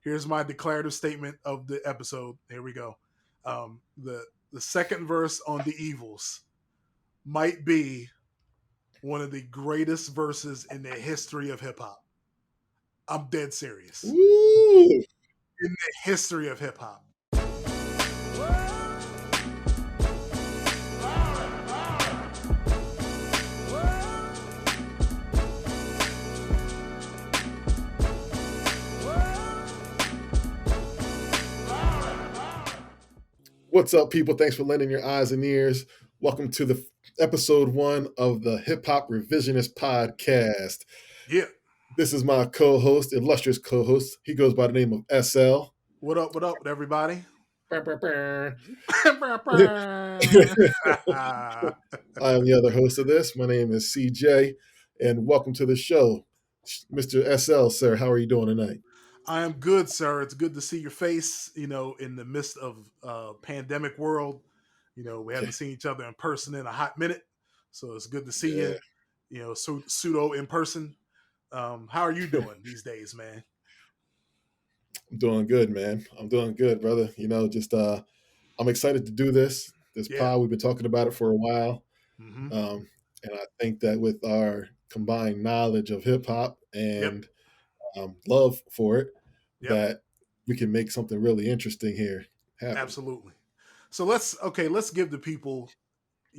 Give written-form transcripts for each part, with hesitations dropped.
here's my declarative statement of the episode. Here we go. The second verse on The Evils might be one of the greatest verses in the history of hip hop. I'm dead serious. Woo! In the history of hip hop. What's up, people? Thanks for lending your eyes and ears. Welcome to the episode 1 of the Hip Hop Revisionist Podcast. Yeah. This is my co-host, illustrious co-host. He goes by the name of SL. What up, everybody? I am the other host of this. My name is CJ, and welcome to the show. Mr. SL, sir, how are you doing tonight? I am good, sir. It's good to see your face, in the midst of pandemic world. We haven't seen each other in person in a hot minute. So it's good to see you, pseudo in person. How are you doing these days, man? I'm doing good, man. I'm doing good, brother. I'm excited to do this pod. We've been talking about it for a while. Mm-hmm. And I think that with our combined knowledge of hip hop and love for it, that we can make something really interesting here happen. Absolutely. So let's give the people,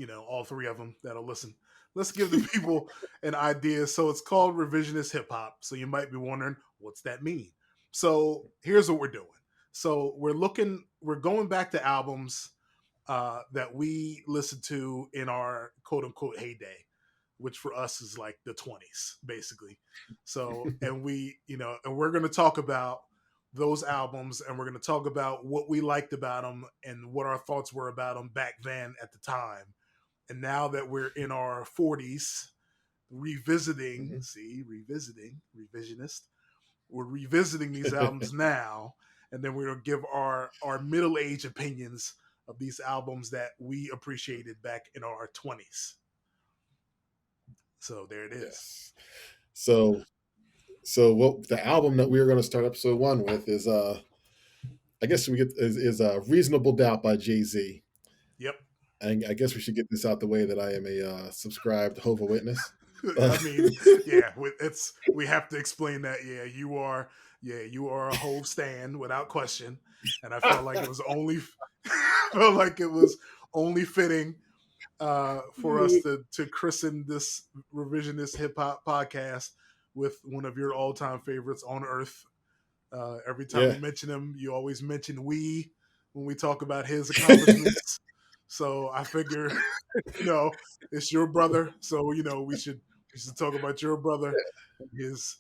all three of them that'll listen. Let's give the people an idea. So it's called Revisionist Hip Hop. So you might be wondering, what's that mean? So here's what we're doing. So we're going back to albums that we listened to in our quote unquote heyday, which for us is like the 20s, basically. So, and we're going to talk about those albums, and we're going to talk about what we liked about them and what our thoughts were about them back then at the time. And now that we're in our 40s, revisionist, we're revisiting these albums now, and then we're going to give our middle-age opinions of these albums that we appreciated back in our 20s. So there it is. Yes. So what the album that we are going to start episode 1 with is Reasonable Doubt by Jay-Z. Yep. And I guess we should get this out the way that I am a subscribed Jehovah's Witness. I mean, we have to explain that. Yeah, you are a whole stand without question, and I felt like it was only fitting for us to christen this Revisionist Hip Hop Podcast with one of your all-time favorites on earth. Every time you mention him, you always mention we when we talk about his accomplishments. So I figure, it's your brother. So, we should talk about your brother, his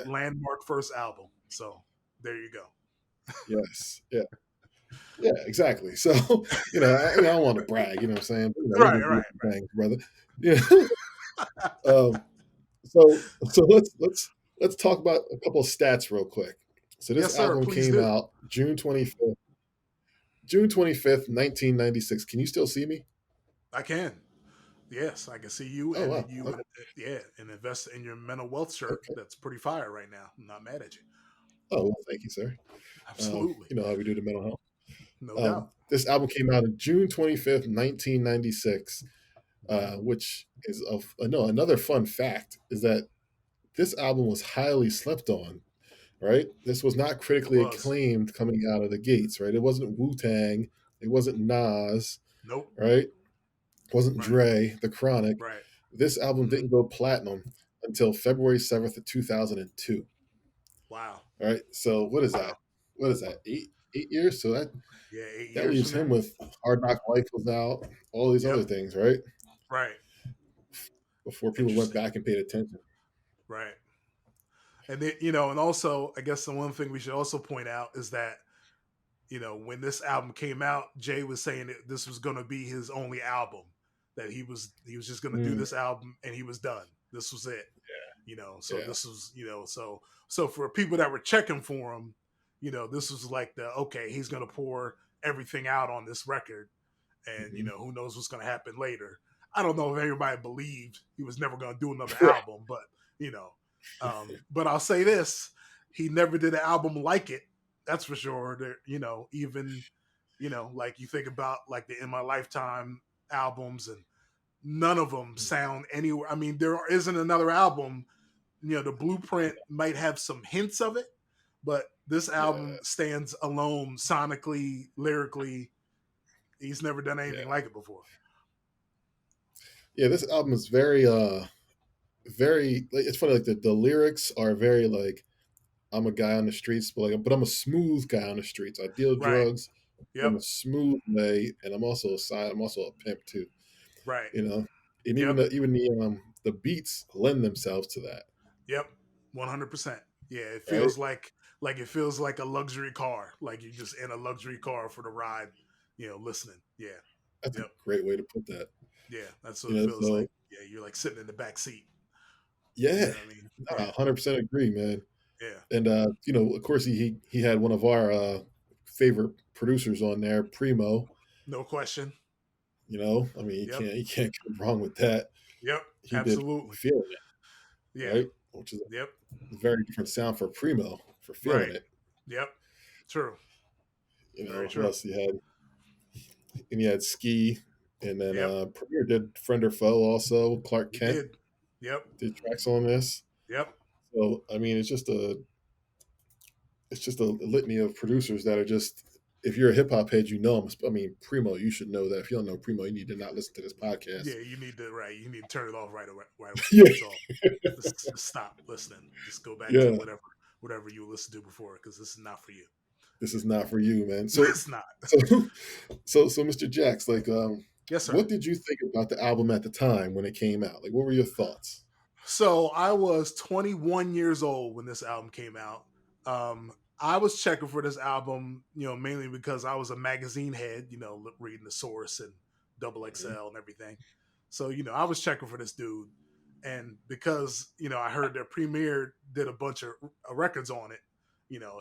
landmark first album. So there you go. Yes. Yeah. Yeah, exactly. So, I don't want to brag, you know what I'm saying? Right. Things, brother. Yeah. So let's talk about a couple of stats real quick. So this album came out June 25th, 1996. Can you still see me? I can. Yes, I can see you. Oh, and wow. Okay. And invest in your mental wealth shirt. Okay. That's pretty fire right now. I'm not mad at you. Oh, well, thank you, sir. Absolutely. You know how we do the mental health. No doubt. This album came out on June 25th, 1996, which is another fun fact is that this album was highly slept on, right? This was not critically acclaimed coming out of the gates, right? It wasn't Wu-Tang. It wasn't Nas. Nope. Right? It wasn't Dre, The Chronic. Right. This album didn't go platinum until February 7th of 2002. Wow. All right. So what is that? What is that? 8 years? So that 8 that years leaves him with Hard Knock Life was out, all these other things, right? Right. Before people went back and paid attention. Right. And then, and also, I guess the one thing we should also point out is that, when this album came out, Jay was saying that this was going to be his only album, that he was just going to do this album and he was done. This was it. Yeah. This was, so for people that were checking for him, this was like he's going to pour everything out on this record, and who knows what's going to happen later. I don't know if everybody believed he was never going to do another album, but but I'll say this: he never did an album like it. That's for sure. Even like you think about like the In My Lifetime albums, and none of them sound anywhere. I mean, there isn't another album. The Blueprint might have some hints of it, but this album Yeah, stands alone sonically, lyrically. He's never done anything yeah, like it before. yeah. This album is very. Like, it's funny. Like the lyrics are very like I'm a guy on the streets, but I'm a smooth guy on the streets. I deal Right. drugs Yep. in a smooth way, and I'm also a side. I'm also a pimp too. Right. You know, and Yep. even the beats lend themselves to that. Yep. 100%. Yeah, it Right? feels like it feels like a luxury car. Like you're just in a luxury car for the ride, listening. Yeah. That's a Yep. great way to put that. Yeah. That's what You it know, feels so like. Yeah, you're like sitting in the back seat. You yeah, know what I mean? I Yeah. 100% agree, man. Yeah. And of course, he had one of our favorite producers on there, Primo. No question. I mean, Yep. you can't go wrong with that. Yep. He did Absolutely. Feeling It, Yeah. right? Which is Yep. a very different sound for Primo for Feeling Right. It. Yep. True. Very What true. else he had? And he had Ski, and then Yep. Premier did Friend or Foe also. Clark He Kent did. Yep. did tracks on this. Yep. So I mean, it's just a litany of producers that are just. If you're a hip hop head, you know him. I mean, Primo, you should know that. If you don't know Primo, you need to not listen to this podcast. Yeah, you need to turn it off right away. Yeah, That's all. Just stop listening. Just go back to yeah. whatever you listened to before, because this is not for you. This is not for you, man. So, It's not. so, Mr. Jax, like, Yes, sir. what did you think about the album at the time when it came out? Like, what were your thoughts? So I was 21 years old when this album came out. I was checking for this album, mainly because I was a magazine head, reading The Source and Double XL and everything. So, I was checking for this dude. And because, I heard that Premier did a bunch of records on it,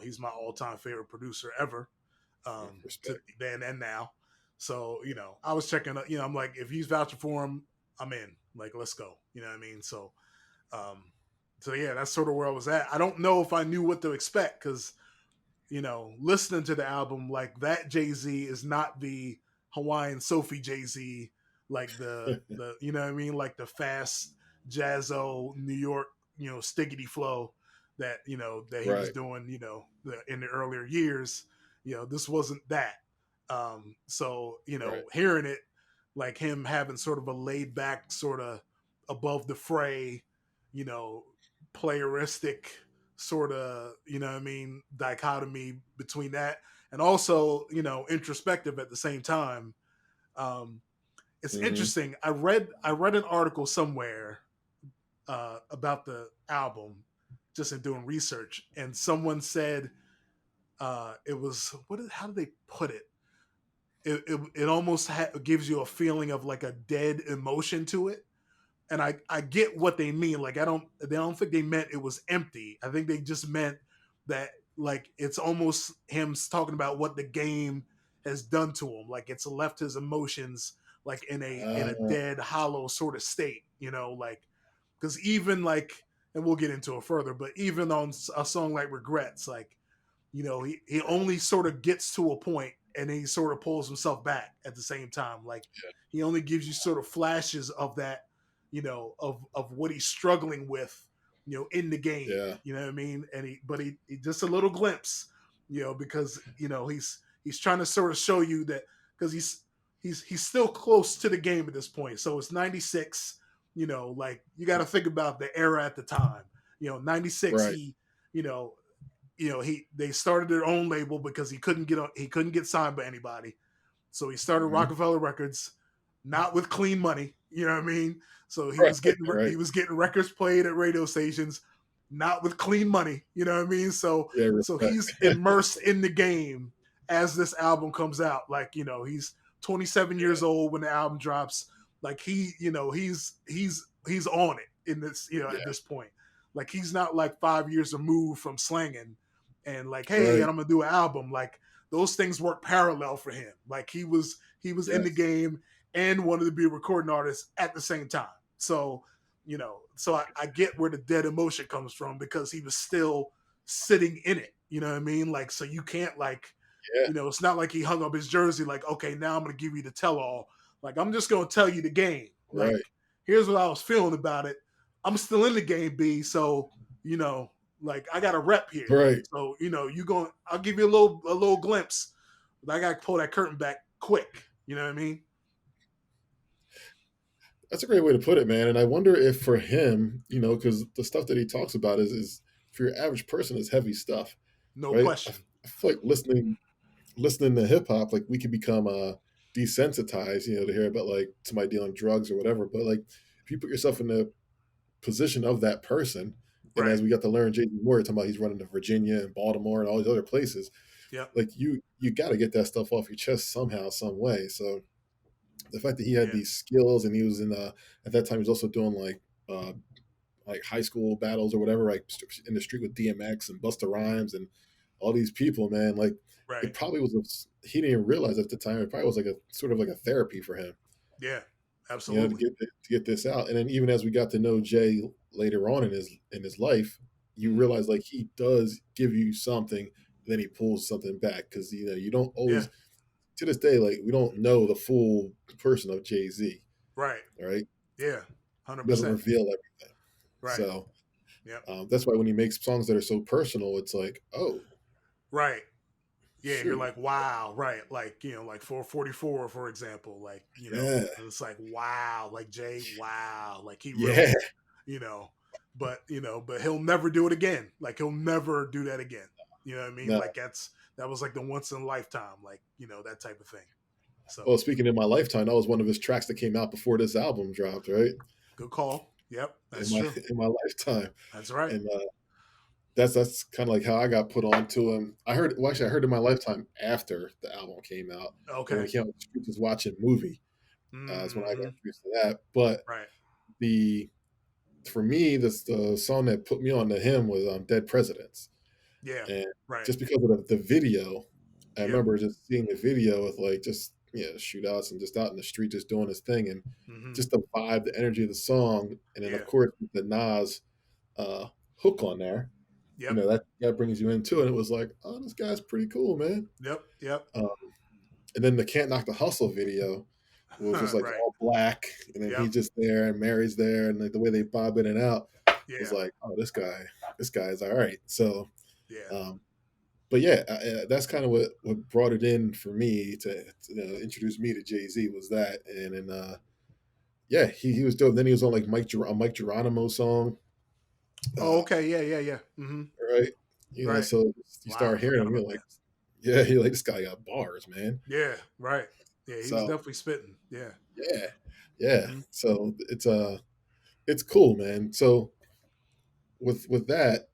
he's my all time favorite producer ever, then and now. So, I was checking, I'm like, if he's vouching for him, I'm in. Like, let's go. You know what I mean? So yeah, that's sort of where I was at. I don't know if I knew what to expect because, listening to the album, like that Jay-Z is not the Hawaiian Sophie Jay-Z, like the you know what I mean, like the fast jazzo New York, stickity flow that that he was Right. doing, in the earlier years. This wasn't that. So Right. hearing it, like him having sort of a laid back, sort of above the fray, playeristic sort of, dichotomy between that and also, introspective at the same time. It's interesting. I read an article somewhere about the album just in doing research, and someone said it was how did they put it? It almost gives you a feeling of like a dead emotion to it. And I get what they mean. Like, I don't think they meant it was empty. I think they just meant that, like, it's almost him talking about what the game has done to him. Like, it's left his emotions like in a dead, hollow sort of state, like, because even like, and we'll get into it further, but even on a song like Regrets, like, he only sort of gets to a point and he sort of pulls himself back at the same time. Like, he only gives you sort of flashes of that, of what he's struggling with, in the game. Yeah. You know what I mean? And he just a little glimpse, because he's trying to sort of show you that, because he's still close to the game at this point. So it's 96, like you got to think about the era at the time. 96, Right. they started their own label because he couldn't get signed by anybody. So he started Rockefeller Records, not with clean money. You know what I mean? So he was getting records played at radio stations, not with clean money. You know what I mean? So he's immersed in the game as this album comes out. Like, he's 27 years old when the album drops. Like he's on it in this, at this point. Like, he's not like 5 years removed from slanging and like, hey, and I'm gonna do an album. Like, those things work parallel for him. Like, he was in the game and wanted to be a recording artist at the same time. So, so I get where the dead emotion comes from, because he was still sitting in it. You know what I mean? Like, so you can't like, Yeah. you know, it's not like he hung up his jersey like, okay, now I'm gonna give you the tell all. Like, I'm just gonna tell you the game. Like, Right. here's what I was feeling about it. I'm still in the game, B. So, you know, like I got a rep here. Right. So, you know, I'll give you a little glimpse. But I gotta pull that curtain back quick. You know what I mean? That's a great way to put it, man. And I wonder if for him, because the stuff that he talks about is for your average person is heavy stuff, No right? question. I feel like listening to hip hop, like we can become desensitized, to hear about like somebody dealing drugs or whatever. But like if you put yourself in the position of that person, and Right. as we got to learn Jason Moore talking about he's running to Virginia and Baltimore and all these other places, Yep. like you got to get that stuff off your chest somehow, some way. So the fact that he had Yeah. these skills and he was at that time he was also doing like high school battles or whatever, like in the street with DMX and Busta Rhymes and all these people, man. Like it Right. probably he didn't even realize at the time it probably was like a sort of like a therapy for him, Yeah. to Absolutely. get this out. And then even as we got to know Jay later on in his life, you Mhm. realize like he does give you something, then he pulls something back because you don't Yeah. always to this day like we don't know the full person of Jay-Z, Right. right? Yeah. Hundred He doesn't percent. reveal everything. Right. So Yep. that's why when he makes songs that are so personal, it's like, oh, Right. Yeah, you're shoot, like, wow, right. Like, you know, like 444, for example, like, you know, yeah, and it's like, wow, like Jay, wow. Like he yeah, really, you know, but he'll never do it again. Like he'll never do that again. You know what I mean? no. Like that was like the once in a lifetime, like, you know, that type of thing. So Well, speaking in my lifetime, that was one of his tracks that came out before this album dropped, right? good call. Yep, In that's my true. in my lifetime, That's right. and that's kind of like how I got put on to him. I heard in my lifetime after the album came out, but when Okay. he came out, the was watching movie. That's when I got Hmm. introduced to that. But Right. the for me, the song that put me on to him was Dead Presidents. Yeah. And Right. just because of the video, I Yep. remember just seeing the video with like just shootouts and just out in the street just doing his thing and Hmm. just the vibe, the energy of the song, and then of Yeah. course the Nas hook on there. Yep. That brings you into it. And it was like, oh, this guy's pretty cool, man. Yep. Yep. Um, and then the Can't Knock the Hustle video was just like Right. all black, and then Yep. he's just there, and Mary's there, and like the way they bob in and out was Yeah. like, oh, this guy is all right. So Yeah. um, but yeah, that's kind of what brought it in for me to introduce me to Jay Z was that, and then yeah, he was dope. Then he was on like a Mike Geronimo song, Oh, uh, okay. Yeah. Yeah. Yeah. Hmm. right? Right. So you Wow. start I hearing forgot him, you're about like, that. yeah, you're like this guy got bars, man. Yeah. Right. Yeah. He was So definitely spitting. Yeah. yeah, yeah. Hmm. So it's cool, man. So with that,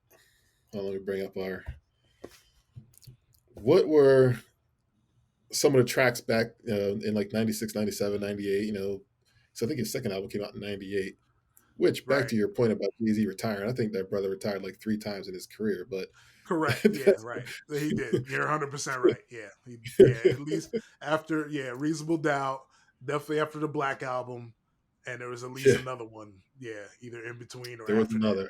let me bring up our what were some of the tracks back in like 96, 97, 98, so I think his second album came out in 98, which back Right. to your point about Jay-Z retiring, I think that brother retired like 3 times in his career, but Correct. Yeah. that's, Right. He did. You're 100% right. Yeah. Yeah. At least after, yeah, Reasonable Doubt, definitely after the Black Album. And there was at least yeah, another one. Yeah. Either in between or there was after that. another.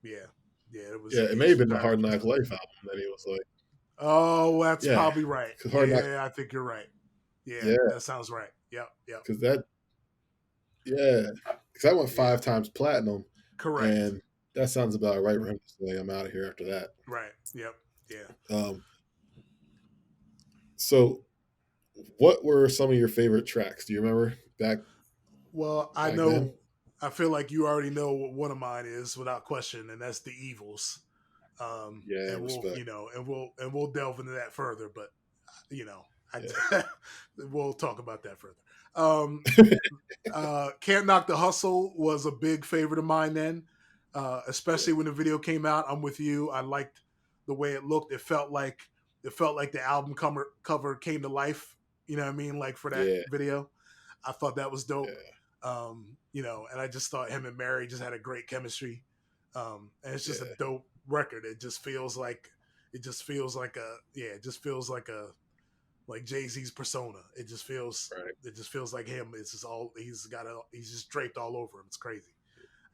Yeah. Yeah. It was, Yeah, yeah, it he may have just been the retired a Hard few Knock times. Life album that he was like, Oh, that's yeah, probably right. because Hard Knock, Yeah. I think you're right. Yeah. yeah, That sounds right. Yep. Yep. because yeah, because I went Yeah. 5 times platinum, Correct. and that sounds about right for him to say, I'm out of here after that. Right. Yep. Yeah. Um, so what were some of your favorite tracks? Do you remember Well, I back then? know. I feel like you already know what one of mine is without question, and that's the Evils. Yeah, And we'll, respect. you know, and we'll delve into that further. But you know, Yeah. we'll talk about that further. Um, Can't Knock the Hustle was a big favorite of mine then, especially when the video came out. I'm with you. I liked the way it looked. It felt like the album cover came to life. You know what I mean? Like for that Yeah, video, I thought that was dope. yeah, You know, and I just thought him and Mary just had a great chemistry. And it's just a yeah, dope record. It just feels like Jay-Z's persona. right. It just feels like him. It's just all he's just draped all over him. It's crazy.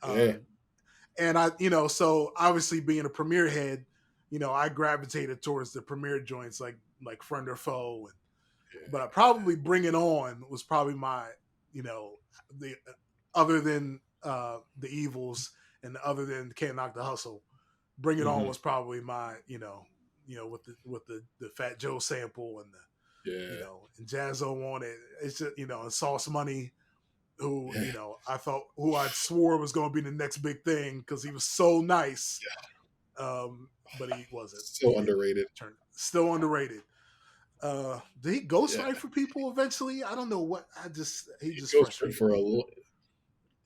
Yeah, Um, and so obviously being a Premiere head, I gravitated towards the premier joints like Friend or Foe, but I probably Bring It On was probably my, the other than the Evils and other than Can't Knock the Hustle, Bring It On Hmm. was probably my, with the Fat Joe sample and Yeah. and Jazzo on it. It's just, and Sauce Money, who, Yeah. who I swore was going to be the next big thing because he was so nice. But he wasn't. He So didn't underrated. turn. Still underrated. Did he ghost Yeah. fight for people eventually? I don't know what. He He just goes through frustrated for me.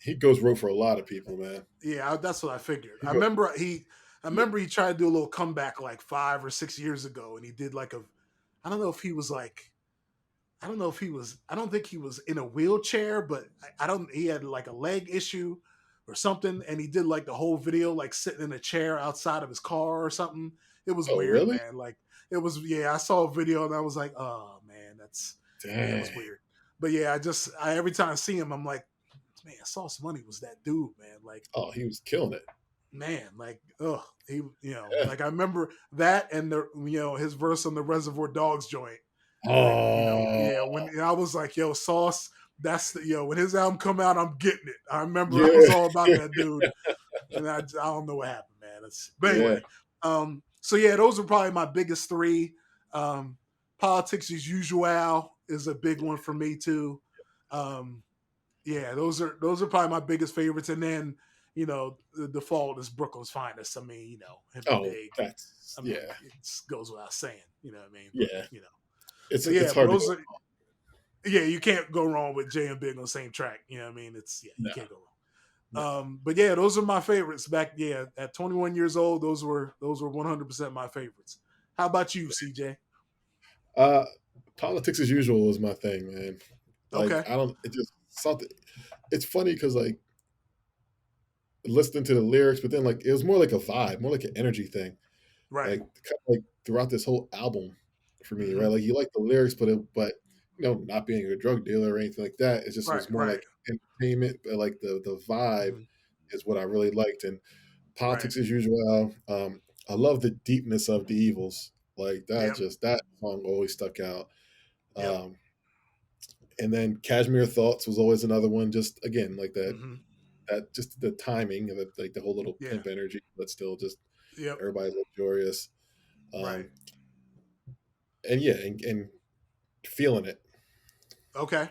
he goes rogue for a lot of people, man. Yeah, that's what I figured. He I go, remember yeah. he tried to do a little comeback like 5 or 6 years ago, and he did like a. I don't know if he was like. I don't know if he was. I don't think he was in a wheelchair, but I don't. He had like a leg issue or something, and he did like the whole video like sitting in a chair outside of his car or something. It was Oh, weird, really? man. Like it was. Yeah, I saw a video and I was like, oh man, it was Dang. weird. But yeah, I every time I see him, I'm like, man, Sauce Money was that dude, man. Like, Oh, he was killing it. man, like, ugh, he, Yeah. like I remember that and the, his verse on the Reservoir Dogs joint. Like, Oh, yeah, when I was like, yo, Sauce, that's the, when his album come out, I'm getting it. I remember I was yeah. all about that dude, and I don't know what happened, man. But Yeah. anyway, so yeah, those are probably my biggest three. Um, Politics as Usual is a big one for me too. Um, yeah, those are probably my biggest favorites, and then the default is Brooklyn's Finest. I mean, him and Oh, Big. that's I mean, yeah. it goes without saying, you know what I mean. But Yeah. so It's yeah, but hard to go. those are, yeah, you can't go wrong with Jay and Big on the same track. You know what I mean? It's, yeah, you No, can't go no. wrong. But yeah, those are my favorites back. Yeah, at 21 years old, those were 100% my favorites. How about you, CJ? Uh, Politics as Usual was my thing, man. Like Okay, I don't. It just something. It's funny because like listening to the lyrics, but then like it was more like a vibe, more like an energy thing. right. Like kind of like throughout this whole album for me, Mm-hmm. right? Like you like the lyrics, but not being a drug dealer or anything like that. It just Right, was more right. like entertainment, but like the vibe Mm-hmm. is what I really liked. And Right. Politics as Usual. I love the deepness of the Evils. Like Yep. that song always stuck out. Yep. Um, and then Cashmere Thoughts was always another one. Just again, like Mm-hmm. that just the timing and like the whole little Yeah. pimp energy, but still just Yep. everybody's luxurious. Right. Um, and yeah, and feeling it, Okay.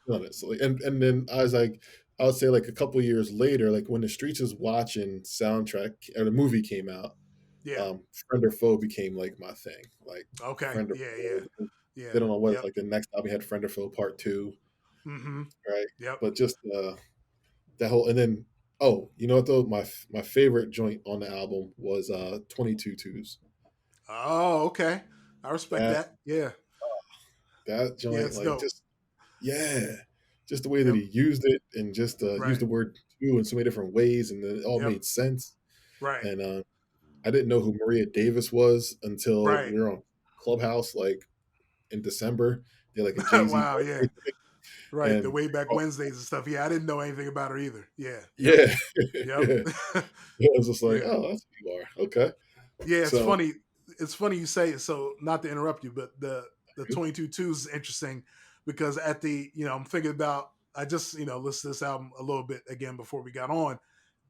feeling it. So, and then I was like, I would say like a couple years later, like when the Streets is Watching soundtrack or the movie came out, Yeah. Friend or Foe became like my thing. Like Okay. Friend or Yeah. Yeah. Foe. Yeah. Then on what Yep. like the next album we had Friend or Foe Part Two, Mm-hmm. right? Yep. But just that whole and then oh, you know what though? My favorite joint on the album was 22 Twos. Oh, okay. I respect That that. Yeah. that Yeah, joint, it's like dope. just yeah, just the way that Yep. he used it and just used Right. the word two in so many different ways, and then it all Yep. made sense. Right. And I didn't know who Maria Davis was until Right. we were on Clubhouse like in December. They had like a Jay Z Wow. Yeah. birthday thing, Right. The and way back Wednesdays and stuff. Yeah, I didn't know anything about her either. Yeah. Yep. yeah, Yep. yeah, it was just like, Yeah. oh, that's who you are. Okay, Yeah. It's so funny. It's funny you say it. So not to interrupt you, but the 22 twos is interesting because at the I'm thinking about I just listened to this album a little bit again before we got on,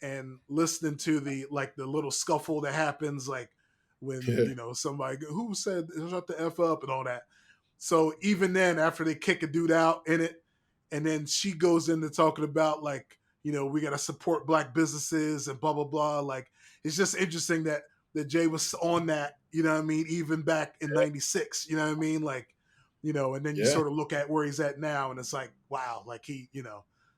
and listening to the little scuffle that happens like when yeah, somebody who said shut the f up and all that. So even then, after they kick a dude out in it, and then she goes into talking about like we got to support black businesses and blah blah blah. Like it's just interesting that Jay was on that. You know what I mean? Even back in '96. You know what I mean? Like and then you yeah, sort of look at where he's at now, and it's like wow, like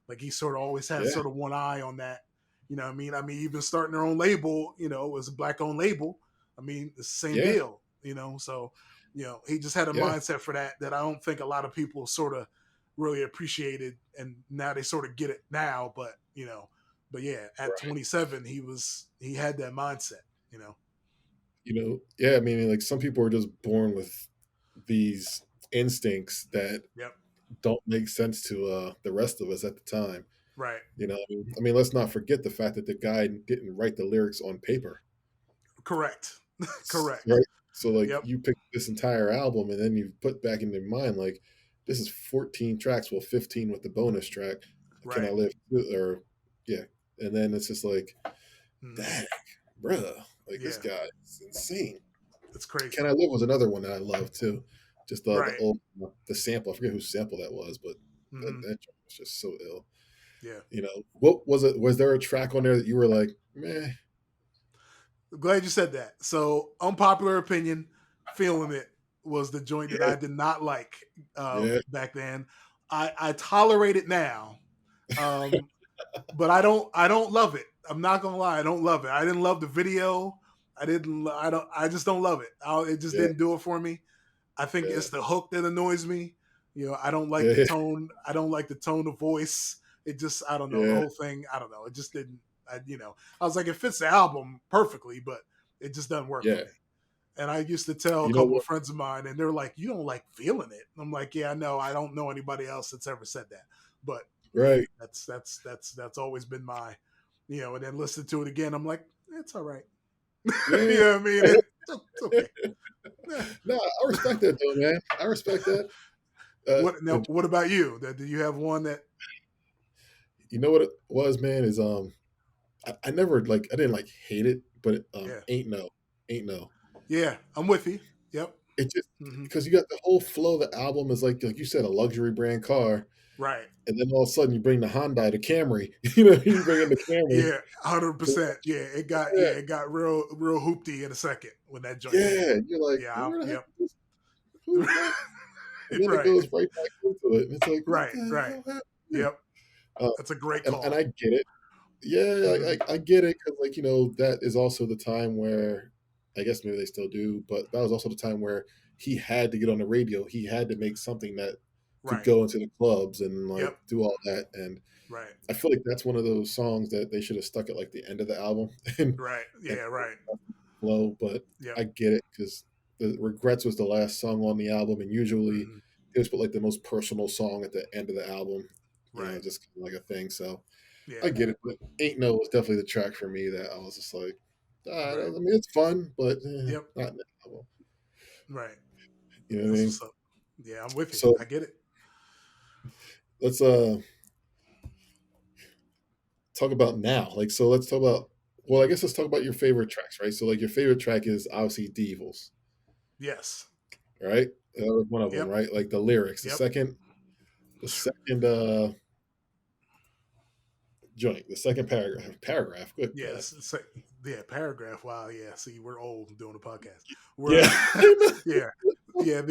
like he sort of always had yeah, sort of one eye on that. You know what I mean? I mean, even starting their own label, it was a black owned label. I mean, it's the same yeah, deal, so he just had a yeah, mindset for that I don't think a lot of people sort of really appreciated, and now they sort of get it now. But yeah, at right. 27, he had that mindset. Yeah. I mean, like some people are just born with these instincts that Yep. don't make sense to the rest of us at the time. Right. I mean, let's not forget the fact that the guy didn't write the lyrics on paper. Correct. Correct. right? So like Yep. you pick this entire album and then you put back in your mind like this is 14 tracks, well 15 with the bonus track. Can I Right. live or yeah. And then it's just like, Hmm. dang, bruh, like this Yeah. guy is insane. It's crazy. Can I Live was another one that I love too. Just the Right. old the sample. I forget whose sample that was, but Hmm. that track was just so ill. Yeah. You know, what was it? Was there a track on there that you were like, meh? Glad you said that. So, unpopular opinion, feeling it was the joint that Yeah, I did not like yeah, back then. I tolerate it now, um, but I don't love it. I'm not gonna lie, I don't love it. I didn't love the video. I didn't. I don't. I just don't love it. It just yeah, didn't do it for me. I think yeah, it's the hook that annoys me. I don't like the yeah, tone. I don't like the tone of voice. It just, I don't know, the yeah, whole thing. I don't know. It just didn't. I was like, it fits the album perfectly, but it just doesn't work for yeah. me. And I used to tell a You know couple of what? friends of mine, and they're like, "You don't like feeling it." I'm like, "Yeah, I know. I don't know anybody else that's ever said that, but yeah, Right. that's always been my, And then listen to it again. I'm like, it's all right. You Yeah. know what I mean? It's okay. Eh. No, I respect that though, man. I respect that. Uh, What now? and What about you? Do you have one that? you know what it was, man? Is I never like I didn't like hate it, but Yeah, ain't no. yeah. I'm with you. Yep. It just Hmm. because you got the whole flow of the album is like you said, a luxury brand car, Right. and then all of a sudden you bring the Hyundai, the Camry, you bring in the Camry. Yeah. 100%. Yeah. It got. Yeah, Yeah. It got real hoopty in a second when that joint hit. yeah. You're like, Yeah. where the heck Yep. is this? Who's that? And then it Right. goes right back into it, and it's like, what Right. the Right. hell happened here? Yep. Uh, That's a great and call. I get it. Yeah, Hmm. I get it because, like, that is also the time where I guess maybe they still do, but that was also the time where he had to get on the radio. He had to make something that could Right. go into the clubs and like Yep. do all that. And Right. I feel like that's one of those songs that they should have stuck at like the end of the album and Right. and Yeah. Right. flow. But Yep. I get it because the Regrets was the last song on the album, and usually Hmm. they just put like the most personal song at the end of the album. Right. Just kind of like a thing. So Yeah. I get it, but Ain't No was definitely the track for me that I was just like, I Right. mean, it's fun, but Yep. not in the album. Right. You know what I That's mean? what's up. Yeah. I'm with you. So I get it. let's talk about now. Like, so let's talk about. Well, I guess let's talk about your favorite tracks, right? So, like, your favorite track is obviously Devils, Yes. right? That was one of them, Yep. right? Like the lyrics. Yep. The second joint, the second paragraph. Good God. Yes. Yeah. Paragraph. Wow. Yeah. See, we're old doing a podcast. We're Yeah. yeah. Yeah.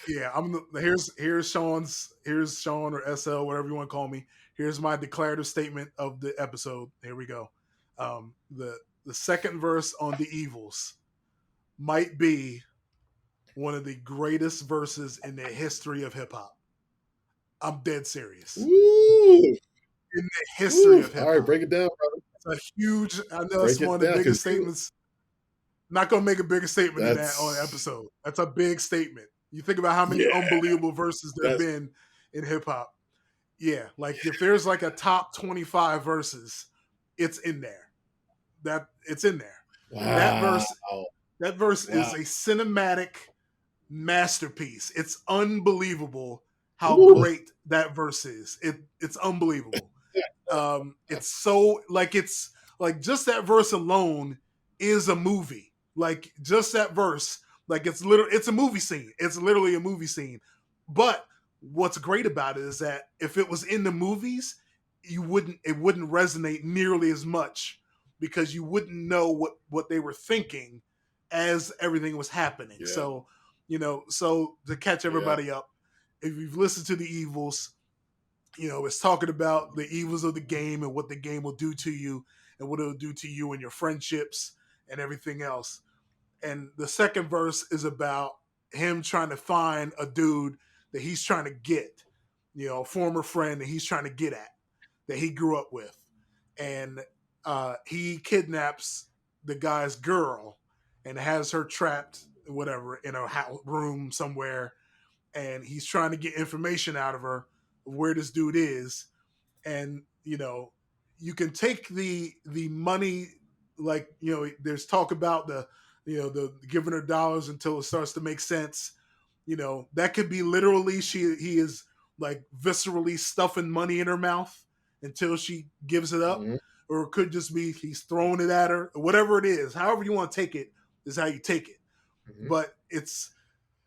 Yeah. Here's Sean or SL, whatever you want to call me. Here's my declarative statement of the episode. Here we go. The second verse on the Evils might be one of the greatest verses in the history of hip hop. I'm dead serious. Woo! In the history Woo! of All hip right, hop. break it down, brother. It's a huge. I know it's Break it one of the down, biggest because statements. Not gonna make a bigger statement than that on an that's episode. That's a big statement. You think about how many yeah, unbelievable verses there have that's been in hip hop. Yeah, like if there's like a top 25 verses, it's in there. That it's in there. That wow, verse, that verse wow. is a cinematic masterpiece. It's unbelievable how Woo! great that verse is. It's unbelievable. Yeah, It's so like it's like just that verse alone is a movie. Like just that verse, like it's a movie scene. It's literally a movie scene. But what's great about it is that if it was in the movies, it wouldn't resonate nearly as much because you wouldn't know what they were thinking as everything was happening. yeah, So to catch yeah, everybody up, if you've listened to the Evils, it's talking about the evils of the game and what the game will do to you and what it'll do to you and your friendships and everything else. And the second verse is about him trying to find a dude that he's trying to get, a former friend that he's trying to get at, that he grew up with. And he kidnaps the guy's girl and has her trapped, whatever, in a room somewhere. And he's trying to get information out of her of where this dude is. And, you can take the money, like, there's talk about the giving her dollars until it starts to make sense. That could be literally he is like viscerally stuffing money in her mouth until she gives it up, Mhm. or it could just be he's throwing it at her, or whatever it is. However you want to take it is how you take it. Mhm. But it's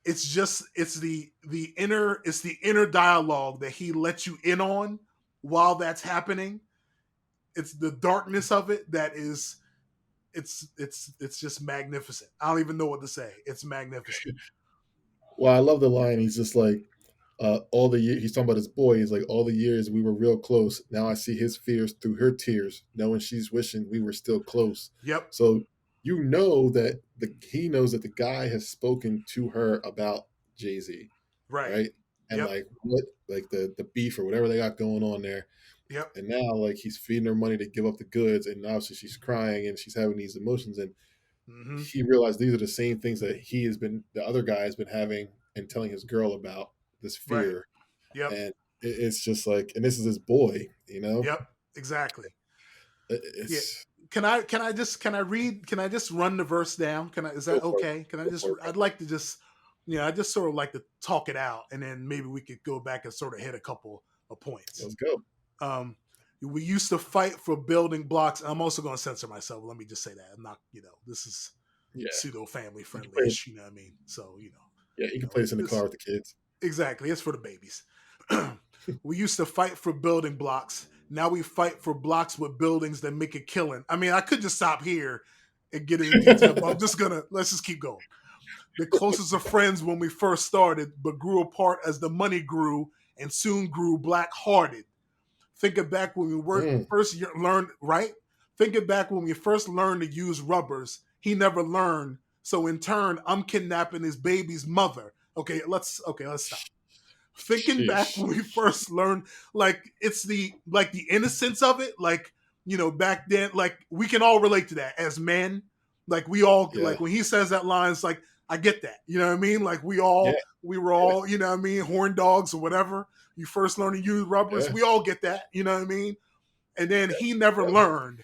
the inner dialogue that he lets you in on while that's happening. It's the darkness of it that is it's just magnificent. I don't even know what to say. It's magnificent. Well, I love the line. He's just like, all the years he's talking about his boy. He's like, all the years we were real close. Now I see his fears through her tears, knowing she's wishing we were still close. Yep. So you know that he knows that the guy has spoken to her about Jay-Z, Right. right? And Yep. like what, like the beef or whatever they got going on there. Yep. And now like he's feeding her money to give up the goods, and obviously she's crying and she's having these emotions, and Mm-hmm. he realized these are the same things that the other guy has been having and telling his girl about, this Right. fear. Yep. And it's just like, and this is his boy, Yep. Exactly. Yeah. It's Can I just run the verse down? Is go that for it. okay? Can I Go just, for it, I'd like to just, I just sort of like to talk it out, and then maybe we could go back and sort of hit a couple of points. let's go. We used to fight for building blocks. I'm also going to censor myself. Let me just say that. I'm not, this is Yeah, pseudo family friendly play it. ish, you know what I mean? So, Yeah, you can play this in the car with the kids. exactly. It's for the babies. We used to fight for building blocks. Now we fight for blocks with buildings that make a killing. I mean, I could just stop here and get into detail, but let's just keep going. The closest of friends when we first started, but grew apart as the money grew and soon grew black hearted. Thinking back when we first learned, right? Thinking back when we first learned to use rubbers, he never learned. So in turn, I'm kidnapping his baby's mother. Okay, let's stop. Thinking back when we first learned, like it's the innocence of it, like back then, like we can all relate to that as men. Like we all Yeah. like when he says that line, it's like I get that. You know what I mean? Like we were all, you know what I mean, horn dogs or whatever. You first learn to use rubbers. Yeah. We all get that. You know what I mean? And then he never learned.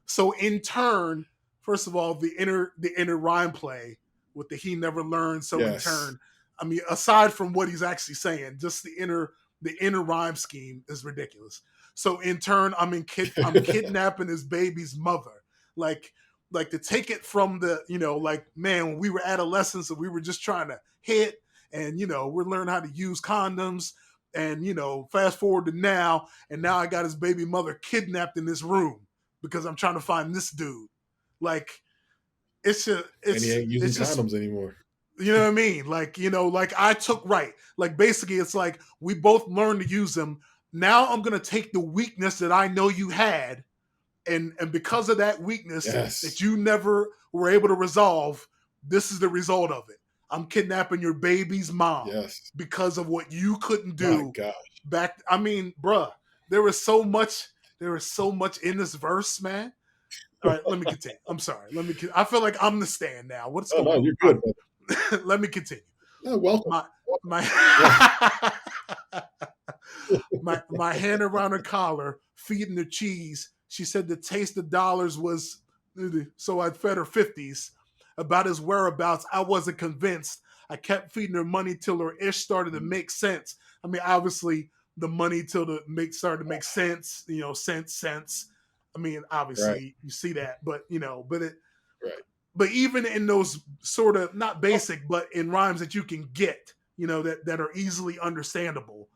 So in turn, first of all, the inner rhyme play with the he never learned. So in turn, I mean, aside from what he's actually saying, just the inner rhyme scheme is ridiculous. So in turn, I'm kidnapping his baby's mother. Like to take it from the, like, man, when we were adolescents and we were just trying to hit and, we're learning how to use condoms and, fast forward to now, and now I got his baby mother kidnapped in this room because I'm trying to find this dude. Like, and he ain't using condoms anymore. You know what I mean? Like, like I took right. Like basically it's like we both learned to use them. Now I'm gonna take the weakness that I know you had, and because of that weakness that you never were able to resolve, this is the result of it. I'm kidnapping your baby's mom because of what you couldn't do back. I mean, bruh, there was so much in this verse, man. All right, let me continue. I'm sorry. I feel like I'm the stand now. What's going on? You're good. Let me continue. Welcome. My hand around her collar, feeding her cheese. She said the taste of dollars was, so I fed her 50s. About his whereabouts, I wasn't convinced. I kept feeding her money till her ish started to make sense. I mean, obviously, the money till started to make sense. Sense. I mean, obviously, you see that, but But even in those sort of not basic, but in rhymes that you can get, that are easily understandable,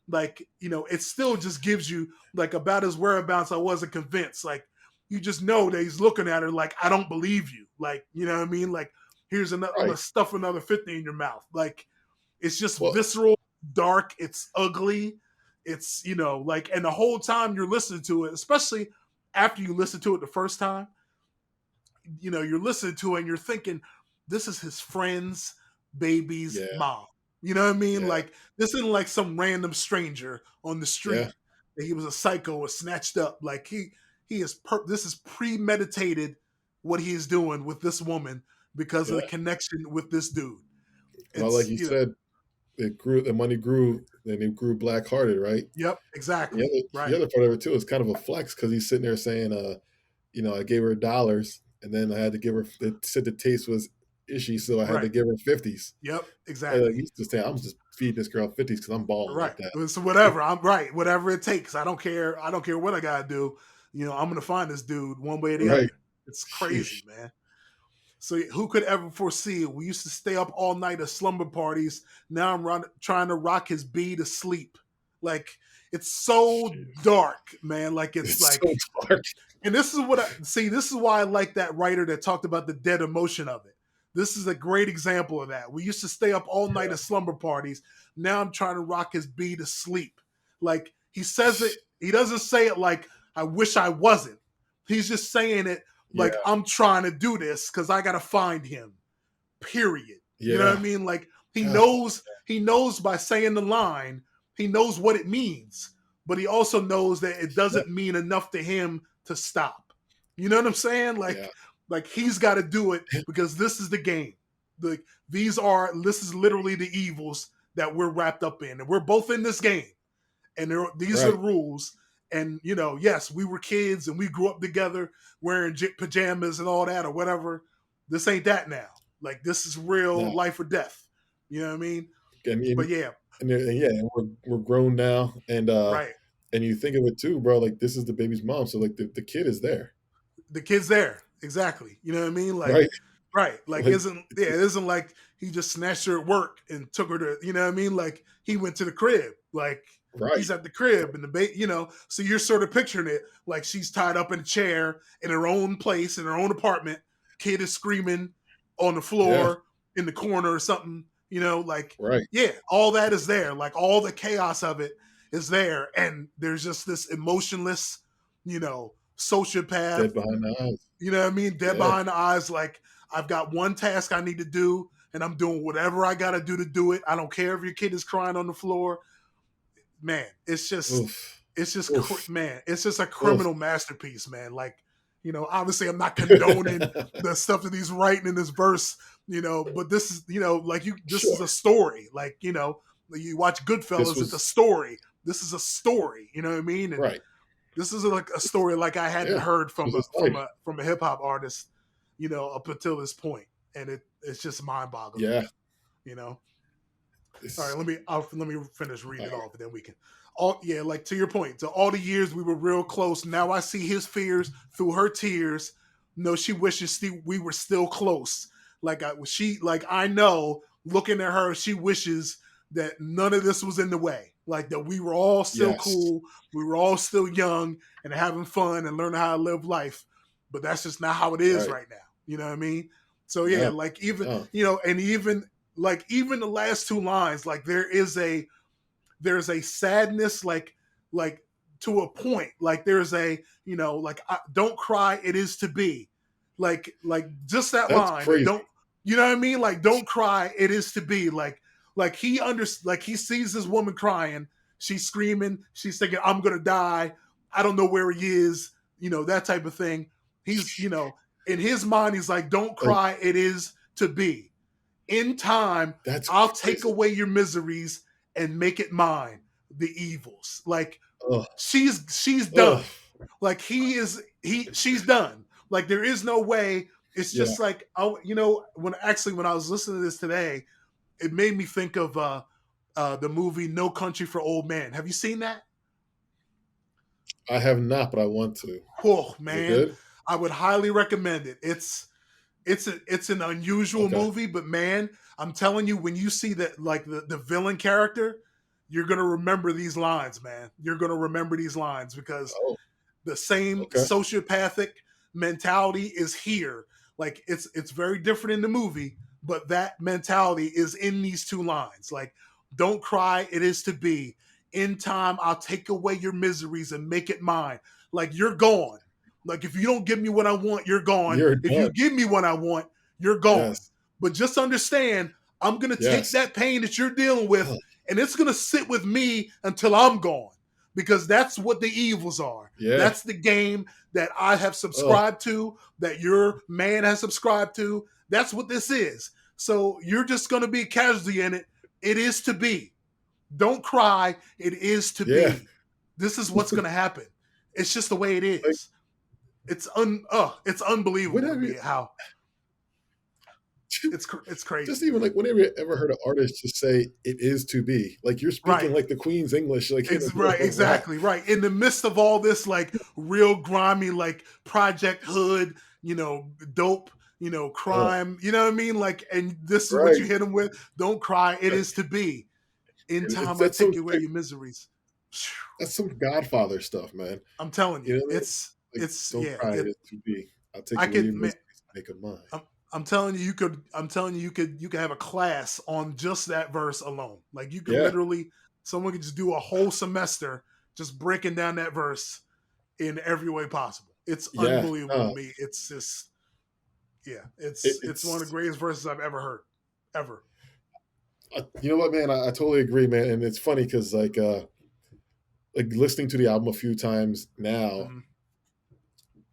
like it still just gives you like about his whereabouts. I wasn't convinced. Like you just know that he's looking at her like I don't believe you. Like you know what I mean. Like here's another. I'm gonna stuff another 50 in your mouth. Like it's just visceral, dark. It's ugly. It's like, and the whole time you're listening to it, especially after you listen to it the first time. You're listening to it and you're thinking, this is his friend's baby's mom. You know what I mean? Like, this isn't like some random stranger on the street that he was a psycho or snatched up. Like, this is premeditated what he is doing with this woman because of the connection with this dude. Well, like you said, the money grew, and it grew black-hearted, right? Yep, exactly. The other part of it, too, is kind of a flex because he's sitting there saying, I gave her dollars and then I had to give her. It said the taste was ishy, so I had to Right. give her 50s. Yep. And like, Exactly. you used to say, I'm just feeding this girl 50s because I'm balling Right. like that. So whatever. I'm right. Whatever it takes. I don't care. I don't care what I gotta do. I'm gonna find this dude one way or the Right. other. It's crazy, Sheesh. man. So who could ever foresee it? We used to stay up all night at slumber parties. Now trying to rock his bee to sleep. Like it's so Sheesh. dark, man. Like it's It's like, so dark. and this is what I see. This is why I like that writer that talked about the dead emotion of it. This is a great example of that. We used to stay up all night Yeah. at slumber parties. Now I'm trying to rock his bee to sleep. Like he says it, he doesn't say it like I wish I wasn't. He's just saying it Yeah. like I'm trying to do this because I gotta find him. Period. You know what Yeah. I mean? Like Oh, he knows by saying the line, he knows what it means, but he also knows that it yeah. doesn't mean enough to him to stop. You know what I'm saying? Yeah. Like he's got to do it because this is the game. Like this is literally the evils that we're wrapped up in, and we're both in this game. And these are the Right. rules. And yes, we were kids and we grew up together wearing pajamas and all that or whatever. This ain't that now. Like this is real Now, life or death. You know what I mean? and, and, But yeah, and yeah, and we're grown now, right. and you think of it too, bro. Like, this is the baby's mom, so like the kid is there, The kid's there. Exactly. You know what I mean? Like, right? right. Like Like, it isn't like he just snatched her at work and took her to, you know what I mean? Like he went to the crib. Like right. he's at the crib and the so you're sort of picturing it like she's tied up in a chair in her own place, in her own apartment. Kid is screaming on the Yeah. floor in the corner or something, like, Right. yeah, all that is there. Like all the chaos of it is there. And there's just this emotionless, sociopath, Dead behind the eyes. you know what I mean? Dead Yeah. behind the eyes, like I've got one task I need to do, and I'm doing whatever I gotta do to do it. I don't care if your kid is crying on the floor. Man, Oof. it's just Oof. man, it's just a Oof. criminal masterpiece, man. Like, obviously I'm not condoning the stuff that he's writing in this verse, but this is, this is Sure. a story. Like, you watch This Goodfellas, it's a was story. This is a story, you know what I mean? And right. this is like a story like I hadn't Yeah. heard This was from a his from life. a from a hip hop artist, up until this point, and it's just mind boggling. Yeah. All right, It's let me finish reading it all off, and then we can. All yeah, like to your point. To all the years we were real close. Now I see his fears through her tears. No, she wishes we were still close. Like I know, looking at her, she wishes that none of this was in the way. Like that we were all still yes. cool. We were all still young and having fun and learning how to live life. But that's just not how it is Right. right now. You know what I mean? So yeah, No. like even No. and even the last two lines, like there's a sadness, like to a point. Like there's a don't cry, it is to be. Like just that That's line. crazy. Don't you know what I mean? Like don't cry, it is to be. Like he sees this woman crying. She's screaming. She's thinking, I'm gonna die. I don't know where he is. That type of thing. He's in his mind, he's like, don't Like, cry, it is to be. In time, that's I'll take crazy. away your miseries and make it mine, the evils. Like Ugh. she's Ugh. done. Like she's done. Like there is no way. It's Yeah. just like when I was listening to this today, it made me think of the movie No Country for Old Men. Have you seen that? I have not, but I want to. Oh Is it man, good? I would highly recommend it. It's an unusual Okay. movie, but man, I'm telling you, when you see that like the villain character, you're gonna remember these lines, man. You're gonna remember these lines because Oh, the same okay. sociopathic mentality is here. Like it's very different in the movie, but that mentality is in these two lines. Like, don't cry, it is to be. In time, I'll take away your miseries and make it mine. Like you're gone. Like if you don't give me what I want, you're gone. You're If you done. give me what I want, you're gone. Yes. But just understand, I'm gonna take Yes. that pain that you're dealing with, Ugh. and it's gonna sit with me until I'm gone. Because that's what the evils are. Yeah. That's the game that I have Ugh. subscribed to, that your man has subscribed to. That's what this is. So you're just going to be a casualty in it. It is to be. Don't cry. It is to Yeah. be. This is what's going to happen. It's just the way it Like, is. it's unbelievable to Whenever me how it's just crazy. even like whenever you ever heard an artist just say it is to be, like you're speaking Right. like the Queen's English, like in the Right, middle of rap. exactly, right. In the midst of all this, like real grimy, like Project Hood, dope, Uh, crime, you know what I mean? Like, and this is what right. you hit them with. Don't cry, it is to be. In It's time, I that's take some away like, your miseries. that's some Godfather stuff, man. I'm telling you, You know what I mean? Like, it's don't yeah. cry, it is to be. I'll take I away could, your man, miseries and make them mine. I'm telling you, I'm telling you, you could have a class on just that verse alone. Like you could Yeah, literally, someone could just do a whole semester just breaking down that verse in every way possible. It's yeah. unbelievable to me. It's just, yeah, it's one of the It's greatest verses I've ever heard, ever. you know what, man? I totally agree, man. And it's funny because like listening to the album a few times now, Mm-hmm.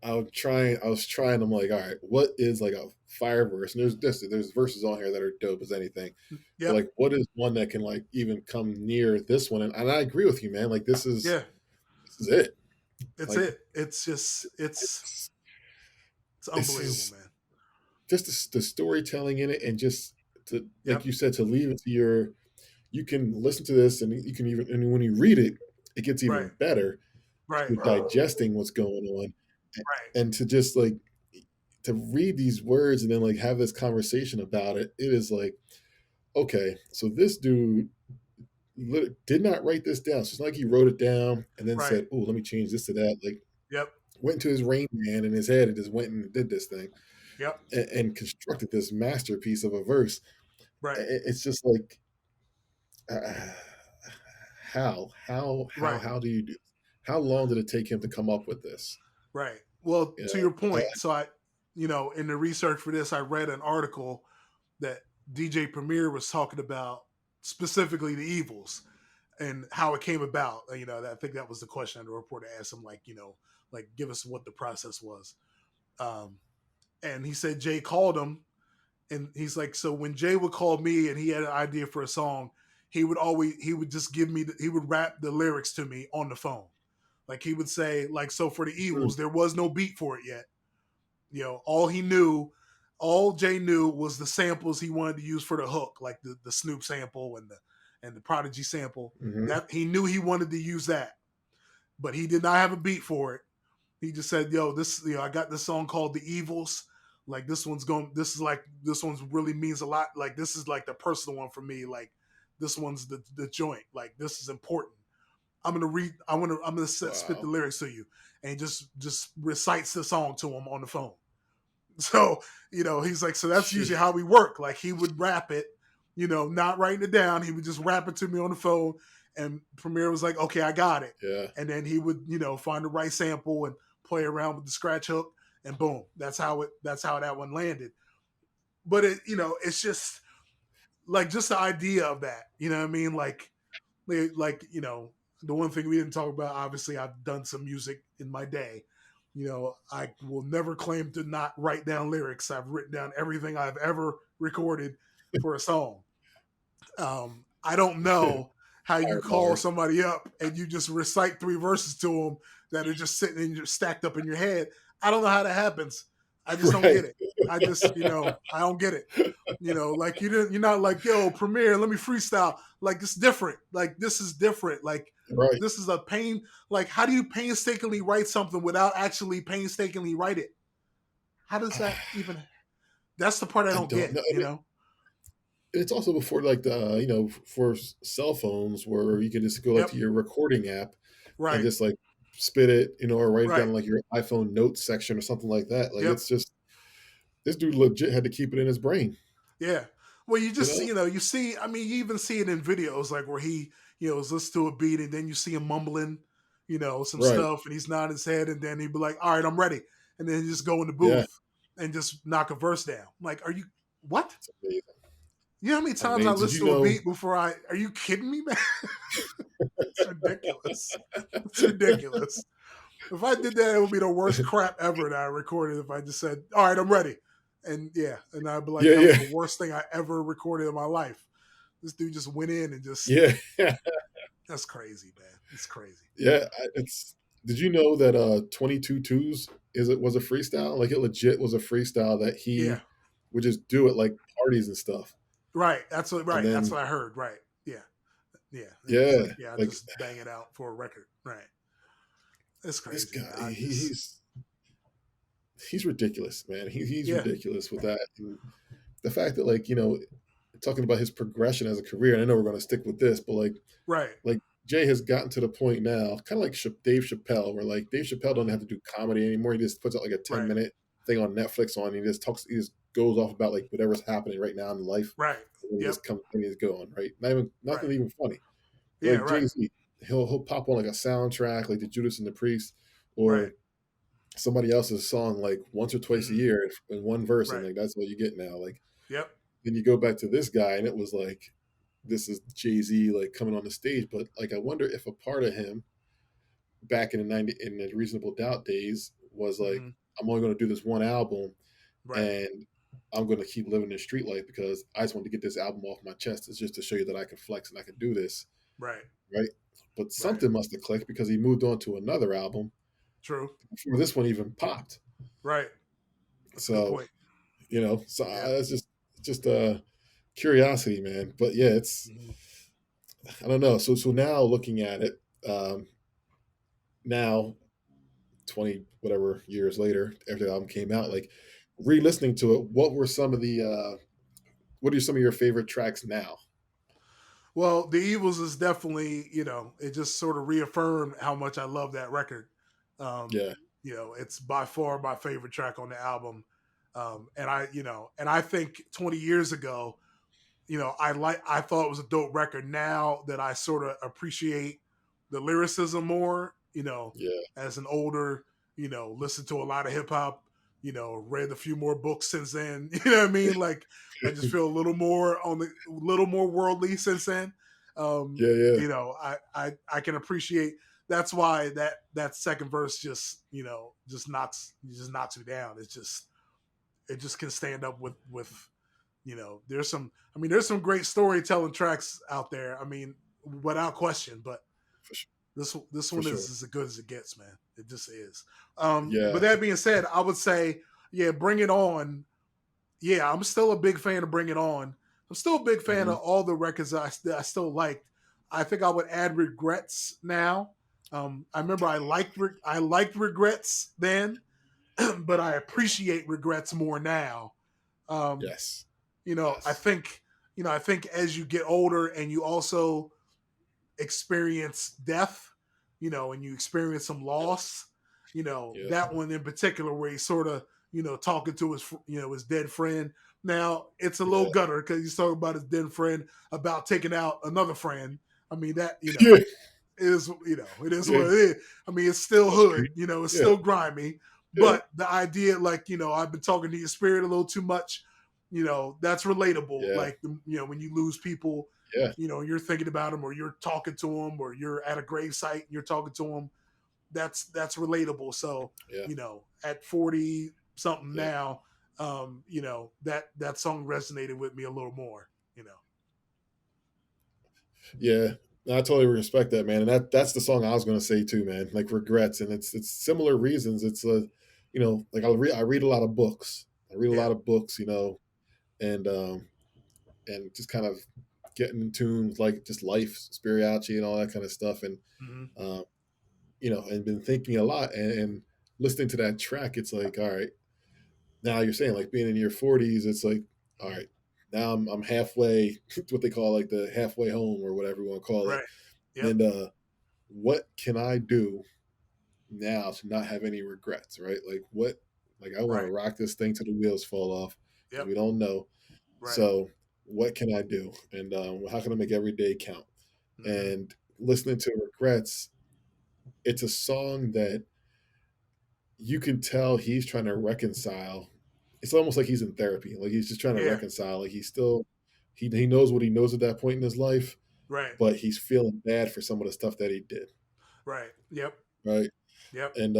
I was trying. I'm like, all right, what is like a fire verse? And there's verses on here that are dope as anything, but Yep. like, what is one that can like even come near this one? And I agree with you, man. Like, Yeah. this is it. It's Like, it. It's just it's it's this unbelievable, is man. just the storytelling in it, and just to like Yep. you said, to leave it to your. You can listen to this, and you can even, and when you read it, it gets Right. even better. Right. You're digesting what's going on, Right. and to just like to read these words and then like have this conversation about it. It is like, okay, so this dude did not write this down. So it's not like he wrote it down and then Right. said, "Oh, let me change this to that." Like, Yep. went into his Rain Man in his head and just went and did this thing, Yep. and constructed this masterpiece of a verse. Right. It's just like, uh, Right. how do you do? How long did it take him to come up with this? Right. Well, You to know, your point, so in the research for this, I read an article that DJ Premier was talking about specifically the evils and how it came about. I think that was the question the reporter asked him, like, like give us what the process was. Um, and he said Jay called him, and he's like, so when Jay would call me and he had an idea for a song, he would just he would rap the lyrics to me on the phone. Like he would say, like, so for the mm, evils, there was no beat for it yet. All Jay knew was the samples he wanted to use for the hook, like the Snoop sample and the Prodigy sample. mhm. That he knew he wanted to use that, but he did not have a beat for it. He just said, "Yo, I got this song called The Evils. Like this one's really means a lot. Like this is like the personal one for me. Like this one's the joint. Like this is important. I'm gonna spit the Wow. lyrics to you," and just recites the song to him on the phone. So, he's like, so that's usually Gee. how we work. Like he would rap it, not writing it down. He would just rap it to me on the phone. And Premier was like, okay, I got it. Yeah. And then he would, find the right sample and play around with the scratch hook, and boom, that's how that one landed. But it's just like just the idea of that, you know what I mean? Like, the one thing we didn't talk about, obviously I've done some music in my day. I will never claim to not write down lyrics. I've written down everything I've ever recorded for a song. I don't know how you Fire call bars. somebody up and you just recite three verses to them that are just sitting in your stacked up in your head. I don't know how that happens. I just don't Right. get it. I don't get it. Like you're not like, yo, Premiere, let me freestyle. Like it's different. Like this is different. Like Right. this is a pain. Like how do you painstakingly write something without actually painstakingly write it? How does that even? That's the part I I don't don't get. know. And it's also before like for cell phones where you can just go like Yep. to your recording app and Right. just like spit it, or write it down Right. in like your iPhone notes section or something like that. Like Yep. it's just this dude legit had to keep it in his brain. Yeah. Well, you You just know? you see. I mean, you even see it in videos like where he is listening to a beat and then you see him mumbling, some Right. stuff and he's nodding his head and then he'd be like, "All right, I'm ready," and then he just go in the Yeah. booth and just knock a verse down. I'm like, are you what? It's amazing. You know how many times I Amazing. Did you listen to a know? beat before I? Are you kidding me, man? It's ridiculous. It's ridiculous. If I did that, it would be the worst crap ever that I recorded. If I just said, "All right, I'm ready," and yeah, and I'd be like, Yeah, "That was yeah, the worst thing I ever recorded in my life." This dude just went in and just yeah, that's crazy, man. It's crazy. yeah. It's. Did you know that 22 twos was a freestyle? Like it legit was a freestyle that Yeah. he would just do at like parties and stuff. Right. And That's then what I heard. Right. Yeah. Yeah. And he's like, yeah, yeah, I like just bang it out for a record. Right. It's this crazy, guy, man. I just he's ridiculous, man. He's yeah. ridiculous with that. And the fact that like talking about his progression as a career, and I know we're going to stick with this, but Right. like Jay has gotten to the point now, kind of like Dave Chappelle, where like Dave Chappelle don't have to do comedy anymore. He just puts out like a 10 Right. minute thing on Netflix on. And he just goes off about like whatever's happening right now in life. Right. And he Yep. just comes and he's going right. Not even Right. nothing even funny. Yeah. Like Right. Jay Z, he'll pop on like a soundtrack like the Judas and the Priest, Right. or somebody else's song like once or twice a Hmm. year in one verse, and Right. like that's what you get now. Like Yep. then you go back to this guy, and it was like this is Jay Z like coming on the stage, but like I wonder if a part of him back in the Reasonable Doubt days was like Hmm. I'm only going to do this one album, Right. and I'm going to keep living this street life because I just want to get this album off my chest. It's just to show you that I can flex and I can do this, Right. right? But Right. something must have clicked because he moved on to another album True. before this one even popped. Right. That's a good So point. so Yeah. it's just curiosity, man. But yeah, it's Hmm. I don't know. So now looking at it, now 20 whatever years later after the album came out, like re-listening to it, what are some of your favorite tracks now? Well, The Evils is definitely, it just sort of reaffirmed how much I love that record. Um, Yeah, it's by far my favorite track on the album. And I think 20 years ago, I thought it was a dope record. Now that I sort of appreciate the lyricism more, yeah, as an older, listened to a lot of hip hop, read a few more books since then. You know what I mean? Like I just feel a little more worldly since then. yeah, yeah, I can appreciate. That's why that second verse just knocks me down. It just can stand up with there's some great storytelling tracks out there. I mean, without question, but for, su- this for one sure. is as good as it gets, man. It just is. But Yeah, that being said, I would say, yeah, Bring It On. Yeah, I'm still a big fan of Bring It On. I'm still a big fan hmm of all the records that I still liked. I think I would add Regrets now. I remember I liked Regrets then, but I appreciate Regrets more now. Um, yes, you know, I yes, think I think as you get older and you also experience death, and you experience some yeah, loss, yeah, that one in particular where he's sort of, talking to his dead friend. Now it's a yeah, little gutter because he's talking about his dead friend about taking out another friend. I mean that yeah, is it is yeah. what it is. I mean it's still On the hood, street. it's Yeah, still grimy, yeah, but the idea like I've been talking to your spirit a little too much, that's relatable. yeah, Like when you lose people, yeah, you're thinking about them or you're talking to them or you're at a grave site and you're talking to them. That's relatable. So yeah, at 40 something yeah, now, that song resonated with me a little more. yeah. No, I totally respect that, man. And that's the song I was gonna say too, man. Like regrets, and it's similar reasons. It's like I read a lot of books. I read a Yeah. lot of books, and just kind of getting in tune with like just life, spirituality, and all that kind of stuff. And Hmm. um, and been thinking a lot and listening to that track. It's like, all right, now you're saying like being in your 40s. It's like, all right, now I'm halfway, what they call like the halfway home or whatever you want to call it. Right. Yep. And what can I do now to not have any regrets, right? Like like I want to Right. rock this thing till the wheels fall off because Yep. we don't know. Right. So what can I do? And how can I make every day count? Hmm. And listening to Regrets, it's a song that you can tell he's trying to reconcile. It's almost like he's in therapy. Like he's just trying to Yeah. reconcile. Like he's still he knows what he knows at that point in his life, Right. but he's feeling bad for some of the stuff that he did. Right. Yep. Right. Yep. And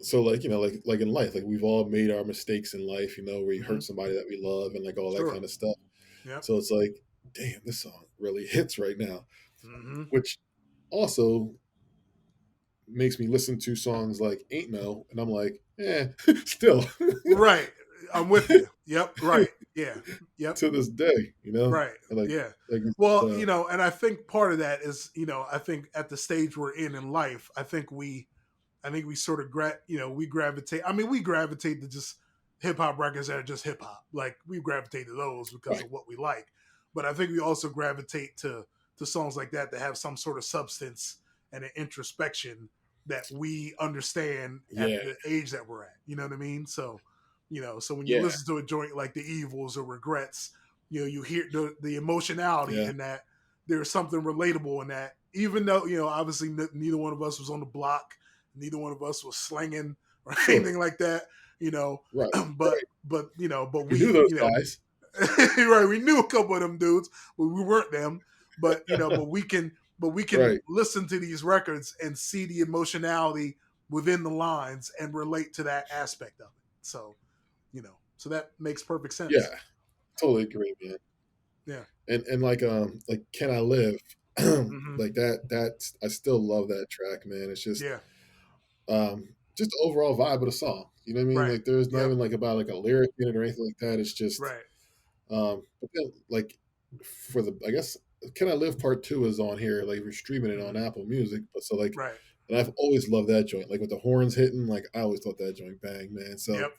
so like like in life, like we've all made our mistakes in life, where you Hmm. hurt somebody that we love and like all that Sure. kind of stuff. Yep. So it's like, damn, this song really hits right now. Hmm. Which also makes me listen to songs like Ain't No, and I'm like, still Right. I'm with you. Yep. Right. Yeah. Yep. to this day, Right. and Yeah. like Well, and I think part of that is, I think at the stage we're in life, I think we sort of we gravitate. I mean, we gravitate to just hip hop records that are just hip hop. Like we gravitate to those because right, of what we like. But I think we also gravitate to songs like that have some sort of substance and an introspection that we understand at yeah, the age that we're at. You know what I mean? So, so when you yeah, listen to a joint like The Evils or Regrets, you hear the emotionality yeah, in that. There's something relatable in that, even though obviously neither one of us was on the block, neither one of us was slanging or sure, anything like that, right, but right. but We knew we those guys, right, we knew a couple of them dudes, but we weren't them. But but we can right? listen to these records and see the emotionality within the lines and relate to that aspect of it. So so that makes perfect Yeah, sense. totally agree, man. Yeah. And like Can I Live, Hmm. like that's I still love that track, man. It's Yeah. just the overall vibe of the song. You know what I mean? Right. Like there's not Yep. even like about like a lyric in it or anything like that. It's just Right. but then like for the I guess Can I Live Part Two is on here. Like we're streaming it on Hmm. Apple Music, but so like Right. and I've always loved that joint. Like with the horns hitting, like I always thought that joint bang, man. So Yep.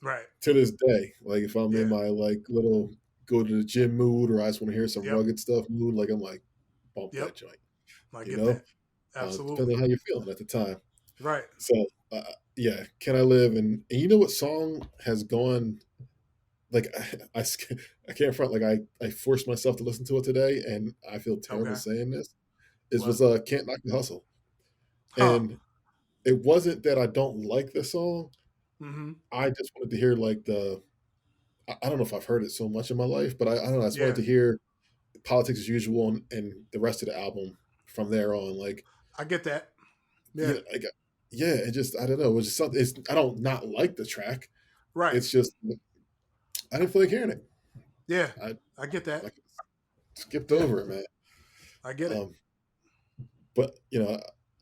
Right. to this day, like if I'm in Yeah. my like little go to the gym mood or I just want to hear some Yep. rugged stuff mood, like I'm like bump Yep. that joint, I you get know, that. Absolutely. depending on how you're feeling at the time. Right. So yeah, Can I Live? And you know what song has gone like I can't front like I forced myself to listen to it today, and I feel terrible Okay. saying this. It What? was Can't Knock the Hustle, Huh. and it wasn't that I don't like the song. Hmm. I just wanted to hear like I don't know if I've heard it so much in my life, but I don't know. I just wanted Yeah. to hear Politics as Usual and the rest of the album from there on. Like, I get that. you Yeah. know, like, yeah, it just I don't know. It was just something. I don't not like the track. Right. It's just I didn't feel like hearing it. Yeah. I I get that. like skipped Yeah. over it, man. I get it. Um, but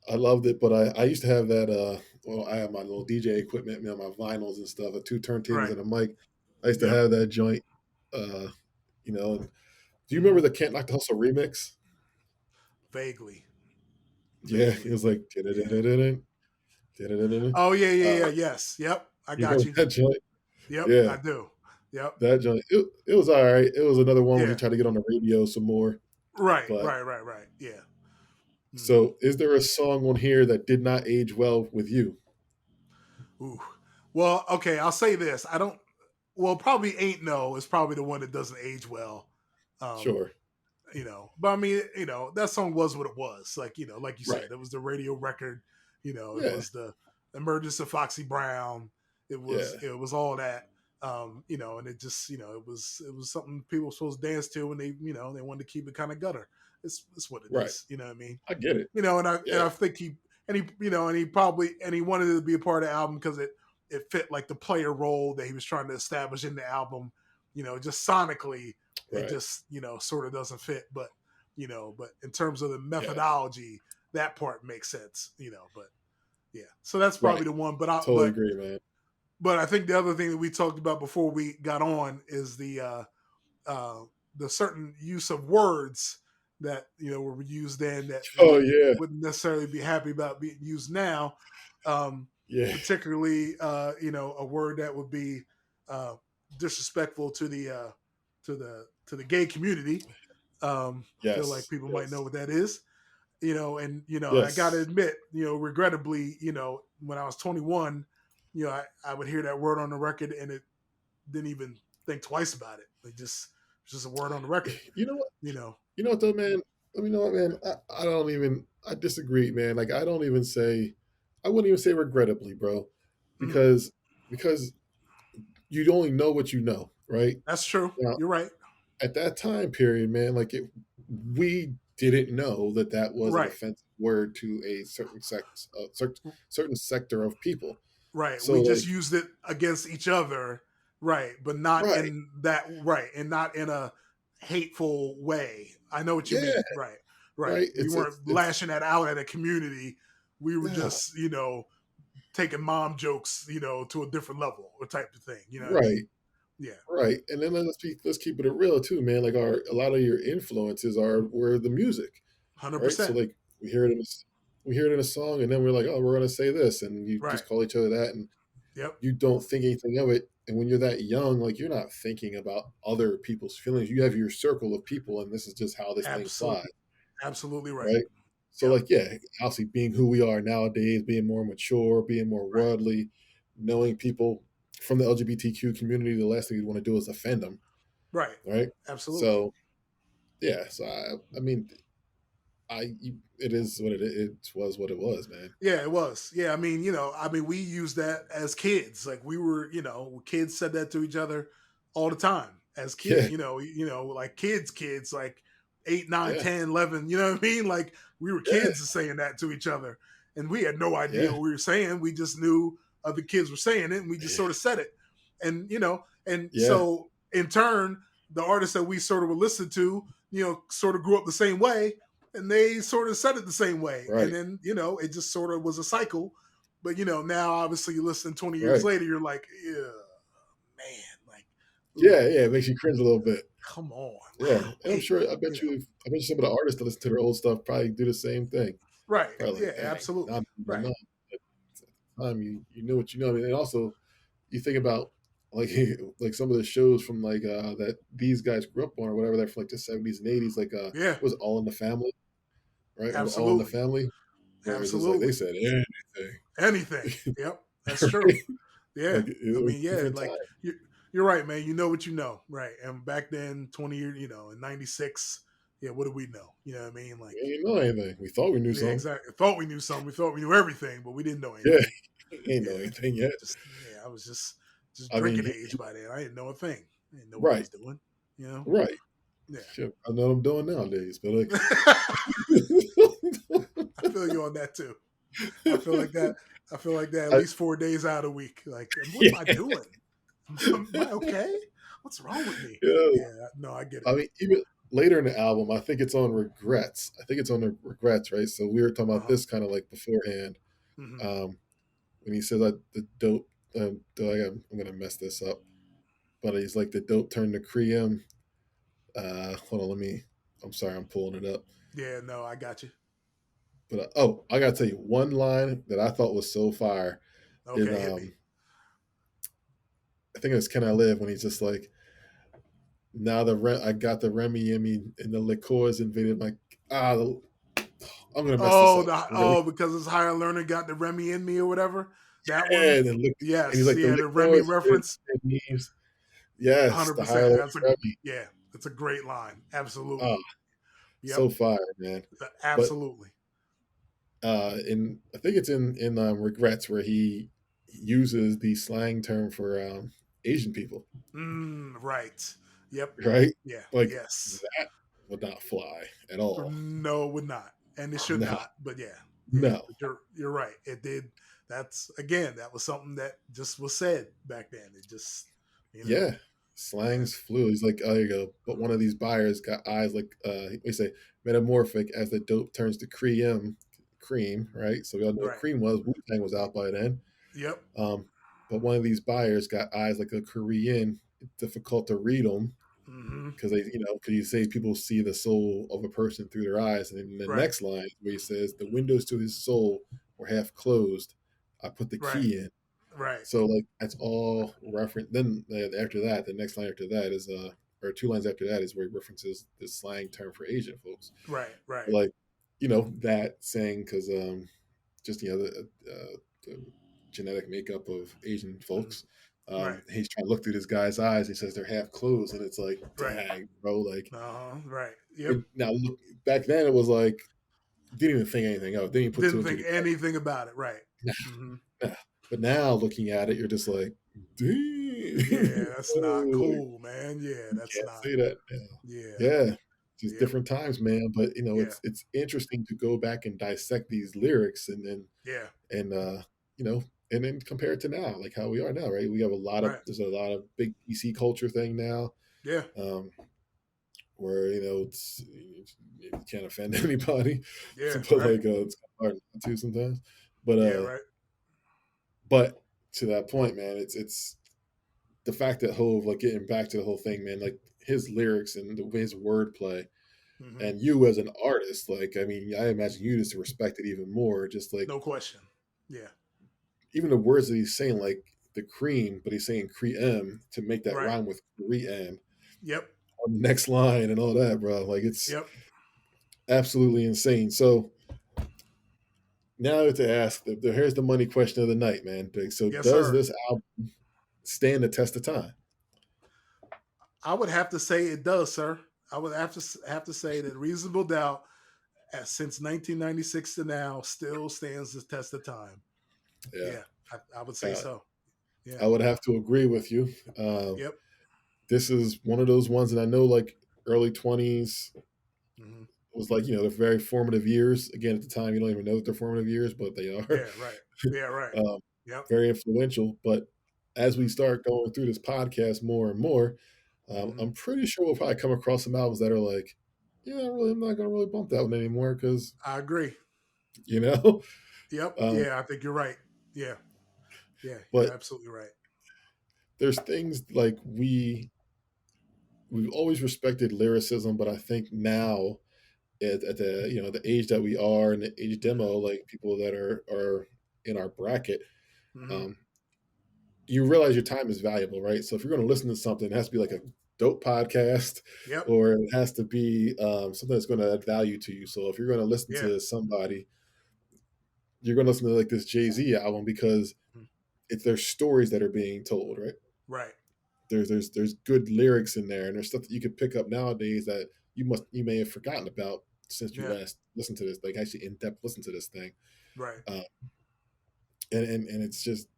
I loved it. But I used to have that. Well, I have my little DJ equipment, my vinyls and stuff, two turntables Right. and a mic. I used to Yep. have that joint. Uh, and do you remember Hmm. the Can't Knock the Hustle remix? Vaguely. Yeah, it Vaguely. was like Yeah. did-did-did-did, did-did-did-did. Oh yeah. Yeah. uh, Yeah. Yes. Yep. I you got remember you. that joint? Yep. Yeah, I do. Yep. that joint. It was all right. It was another one where he Yeah. tried to get on the radio some more. Right. But Right. Right. Right. Yeah. Hmm. so, is there a song on here that did not age well with you? Ooh. Well, okay. I'll say this. I don't. Well, probably Ain't No is probably the one that doesn't age well. Um, Sure. but I mean, that song was what it was. Like, like you Right. said, it was the radio record. It Yeah. was the emergence of Foxy Brown. Yeah. It was all that. And it just, it was something people were supposed to dance to, and they wanted to keep it kind of gutter. It's what it Right. is. You know what I mean? I get it. And Yeah. I think he wanted it to be a part of the album because it fit like the player role that he was trying to establish in the album. Just sonically, it Right. just sort of doesn't fit. But but in terms of the Yeah. methodology, that part makes sense. But yeah, so that's Right. probably the one. Totally agree, man. But I think the other thing that we talked about before we got on is the certain use of words that were used then that Oh yeah. wouldn't necessarily be happy about being used now. Yeah. Particularly, a word that would be disrespectful to the gay community. I feel like Yes. people might know Yes. what that is. I got to Yes. admit, regrettably, when I was 21, I would hear that word on the record and it didn't even think twice about it. It's just a word on the record. You know what? You know, You know what though, man? Let me know what, man. I don't even. I disagree, man. Like I don't even say. I wouldn't even say regrettably, bro, mm, because because you only know what you know, right? that's true. Now, You're right. at that time period, man, we didn't know that that was an Right. offensive word to a certain sector of people. Right. So We like, just used it against each other. Right. But not right, in that, right. And not in a hateful way. I know what you yeah, mean. Right. Right. right. We It's weren't lashing that out at a community we were Yeah, just, taking mom jokes, to a different level or type of thing. You know what I right, mean? Yeah, right. And then let's keep it real too, man. Like a lot of your influences were the music, hundred right? So percent. like we hear it in a song, and then we're like, oh, we're gonna say this, and you Right. just call each other that, and Yep. you don't think anything of it. And when you're that young, like you're not thinking about other people's feelings. You have your circle of people, and this is just how this thing Absolutely. flies, Absolutely right. right? So, Yep. like, yeah, obviously, being who we are nowadays, being more mature, being more Right. worldly, knowing people from the LGBTQ community, the last thing you want to do is offend them, Right. right? Absolutely. So, yeah, so I mean, it is what it was what it was, man. Yeah, it was. Yeah, I mean, we used that as kids. Like we were, kids said that to each other all the time as kids. Yeah, Like kids, like 8, 9, yeah, 10, 11. You know what I mean? Like we were yeah, kids saying that to each other, and we had no idea yeah, what we were saying. We just knew other kids were saying it, and we just sort of said it. And and yeah, so in turn, the artists that we sort of would listen to, sort of grew up the same way, and they sort of said it the same way. And right, then, it just sort of was a cycle. But, now obviously you listen 20 years right. later, you're like, yeah, man, like, ooh, Yeah, yeah, it makes you cringe a little bit. come on. Yeah, and I'm Wait, sure. you know, I bet you some of the artists that listen to their old stuff probably do the same thing. right. Probably like, Yeah, dang, absolutely. I Right. know. At the time, you knew what you know. I mean, and also you think about like like some of the shows from like that these guys grew up on or whatever. They're from like the 70s and 80s. Like Yeah, was All in the Family, right? Or All in the absolutely. Family, where it's just like they Absolutely. said anything, Anything. Yep. That's true. right? Yeah. Like I it was mean, yeah, different like time. you're right, man. You know what you know. Right. And back then, 20 years, in 96, yeah, what do we know? You know what I mean? Like, We didn't know anything. We thought we knew yeah, something. exactly. Thought we knew something. We thought we knew everything, but we didn't know Yeah, anything. ain't know Yeah, anything yet. I was just I drinking mean, age by then. I didn't know a thing. I didn't know what I right, was doing. You know? right. Yeah. Shit, I know what I'm doing nowadays, but like, I feel you on that too. I feel like that. I feel like that at I, least 4 days out of the week. Like, what am I yeah, doing? Am I okay? What's wrong with me? yeah. Yeah, no, I get it. I mean, even later in the album, I think it's on Regrets. I think it's on the Regrets, right? So we were talking Uh about huh. this kind of like beforehand. Hmm. Um, when he says that the dope, I'm gonna mess this up, but he's like the dope turned to cream. Hold on, I'm sorry, I'm pulling it up. Yeah, no, I got you. But oh, I gotta tell you one line that I thought was so fire. In Okay, hit me. I think it was Can I Live when he's just like, now I got the Remy Yemi and the liqueurs invaded my ah. I'm gonna mess this Oh, up. Really? because it's higher learner got the Remy in me or whatever. That one. And then look, and he's Yes, like the yeah, the Remy liqueurs reference. and memes. Yes, Hundred the higher percent. learning That's a Remy. yeah. That's a great line. Ah, Absolutely. Yep. so fire, man. But Absolutely. in I think it's in Regrets where he uses the slang term for Asian people, Right. Yep. right? Yeah. Like Yes. that would not fly at all. No, it would not, and it should No, not. But yeah, yeah. no. But you're right. It did. That's again. That was something that just was said back then. It just Yeah, Yeah. slangs flew. He's like, oh, there you go. But one of these buyers got eyes like we say metamorphic as the dope turns to cream, right? So we all know what Right. cream was. Wu Tang was out by then. Yep. Um, but one of these buyers got eyes like a Korean. Difficult to read them Hmm. because because you say people see the soul of a person through their eyes, and then the Right. next line where he says the windows to his soul were half closed. I put the Right. key in. Right. So like that's all reference. Then after that, the next line after that is or two lines after that is where he references the slang term for Asian folks. Right. Right. But like that saying because just the genetic makeup of Asian Hmm. folks. Right. He's trying to look through this guy's eyes. He says they're half closed, and it's like, Right. dang, bro. Like Right. Yep. now, look, back then it was like didn't even think anything of. It. Didn't even put two Didn't and two think together. anything about it. Right. Hmm. Nah. But now looking at it, you're just like, Yeah, damn, that's not bro, like, cool, man. Yeah, you that's can't not. say that now. Yeah. Yeah, just Yep. different times, man. But Yeah. it's interesting to go back and dissect these lyrics Yeah. and you know, and then compare it to now, like how we are now, right? We have Right. there's a lot of big PC culture thing now, Yeah. um, where it's you can't offend anybody, Yeah, but right. like it's hard not to sometimes. But Yeah, right. but to that point, man, it's the fact that Hove, like getting back to the whole thing, man, like his lyrics and his wordplay, Hmm. and you as an artist, like I mean, I imagine you just respect it even more. Just like No question. Yeah. even the words that he's saying, like the cream, but he's saying cream to make that Right. rhyme with cream Yep. on the next line and all that, bro. Like it's Yep. absolutely insane. So now to ask, here's the money question of the night, man. Big. So Yes, does sir. this album stand the test of time? I would have to say it does, sir. I would have to say that Reasonable Doubt, since 1996 to now, still stands the test of time. Yeah, Yeah, I would say uh, so. Yeah. I would have to agree with you. Yep. This is one of those ones, and I know like early 20s Hmm. was like the very formative years. Again, at the time, you don't even know that they're formative years, but they are. Yeah. Right. Yeah. Right. um, Yep. very influential. But as we Hmm. start going through this podcast more and more, Hmm. I'm pretty sure we'll probably come across some albums that are like, yeah, I'm not gonna really bump that one anymore because I agree. you know. Yep. Um, Yeah. I think you're right. Yeah. Yeah. You're but absolutely right. there's things like we've always respected lyricism, but I think now at the the age that we are and the age demo, like people that are in our bracket, Hmm. um, you realize your time is valuable, right? So if you're going to listen to something, it has to be like a dope podcast, Yep. or it has to be something that's going to add value to you. So if you're going to listen Yeah. to somebody, you're going to listen to like this Jay-Z album because Mhm. it's there's stories that are being told, right? Right. There's good lyrics in there, and there's stuff that you could pick up nowadays that you may have forgotten about since you Yeah. last listened to this, like actually in depth listen to this thing. Right. Uh, and it's just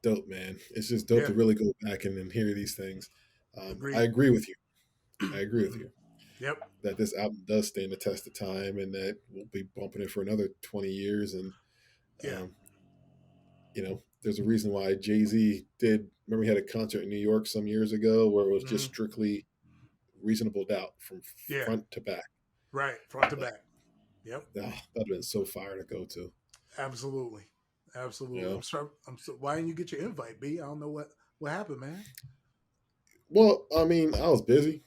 dope, man. It's just dope Yeah. to really go back and hear these things. I Agreed. agree with you. I agree with Hmm. you Yep. that this album does stand the test of time, and that we'll be bumping it for another 20 years. And Yeah. um, there's a reason why Jay Z did. Remember, he had a concert in New York some years ago where it was just Hmm. strictly Reasonable Doubt from Yeah. front to back. Right. Front to Like, back. Yep. that'd have been so fire to go to. Absolutely. You Absolutely. I'm know. sorry. Why didn't you get your invite, B? I don't know what happened, man. Well, I mean, I was busy.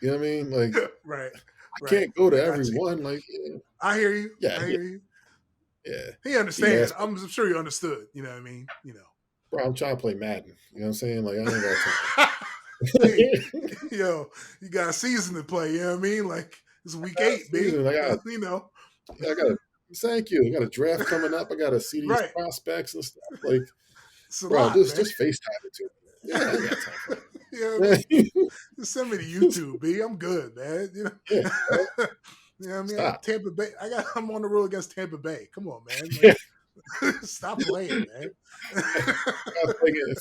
You know what I mean? Like, Right. I Right. can't go to I got you. everyone. Like, yeah, I hear you. yeah, I hear you. yeah. He He understand. asked me, I'm sure you understood. You know what I mean? You know. bro, I'm trying to play Madden. You know what I'm saying? Like, I ain't got Hey, time. yo, you got a season to play. You know what I mean? Like it's week I got 8, B. season. You know. I got a, thank you. I got a draft coming up. I got to see these Right. prospects and stuff. Like, It's a bro, lot, man. just FaceTime it to me. Yeah, I ain't got time for You know what I mean? that. Just send me to YouTube, B. I'm good, man. You Yeah, know. bro, You know what I mean? stop. Tampa Bay. I'm on the road against Tampa Bay. Come on, man. Yeah, Like, stop playing, man. I'm thinking,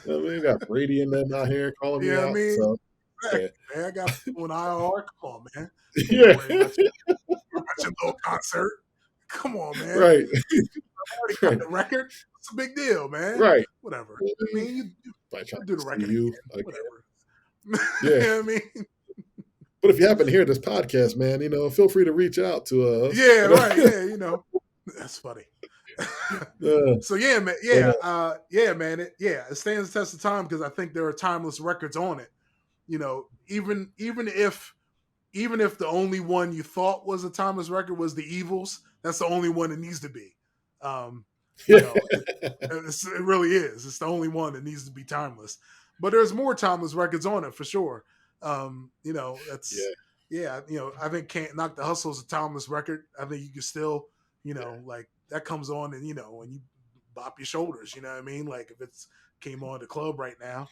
I mean, got Brady and them out here calling You me know what I out. mean? So, yeah. Exactly, man. I got people in IR. Come on, man. Can't be Yeah, worried about your little concert. Come on, man. right, I already got right, the record. It's a big deal, man. right. Whatever. I I mean, mean, you by trying will do to the see record you again. again. Whatever. You Yeah. know what I mean? But if you happen to hear this podcast, man, feel free to reach out to us. Yeah, right. Yeah, that's funny. Uh, So yeah, man. but Yeah, man. It stands the test of time because I think there are timeless records on it. Even if the only one you thought was a timeless record was the Evils, that's the only one it needs to be. Um, you yeah, know, it really is. It's the only one that needs to be timeless. But there's more timeless records on it for sure. That's yeah, yeah. I think "Can't Knock the Hustle" is a timeless record. I think you can still, like that comes on and and you bop your shoulders. You know what I mean? Like if it's came on the club right now,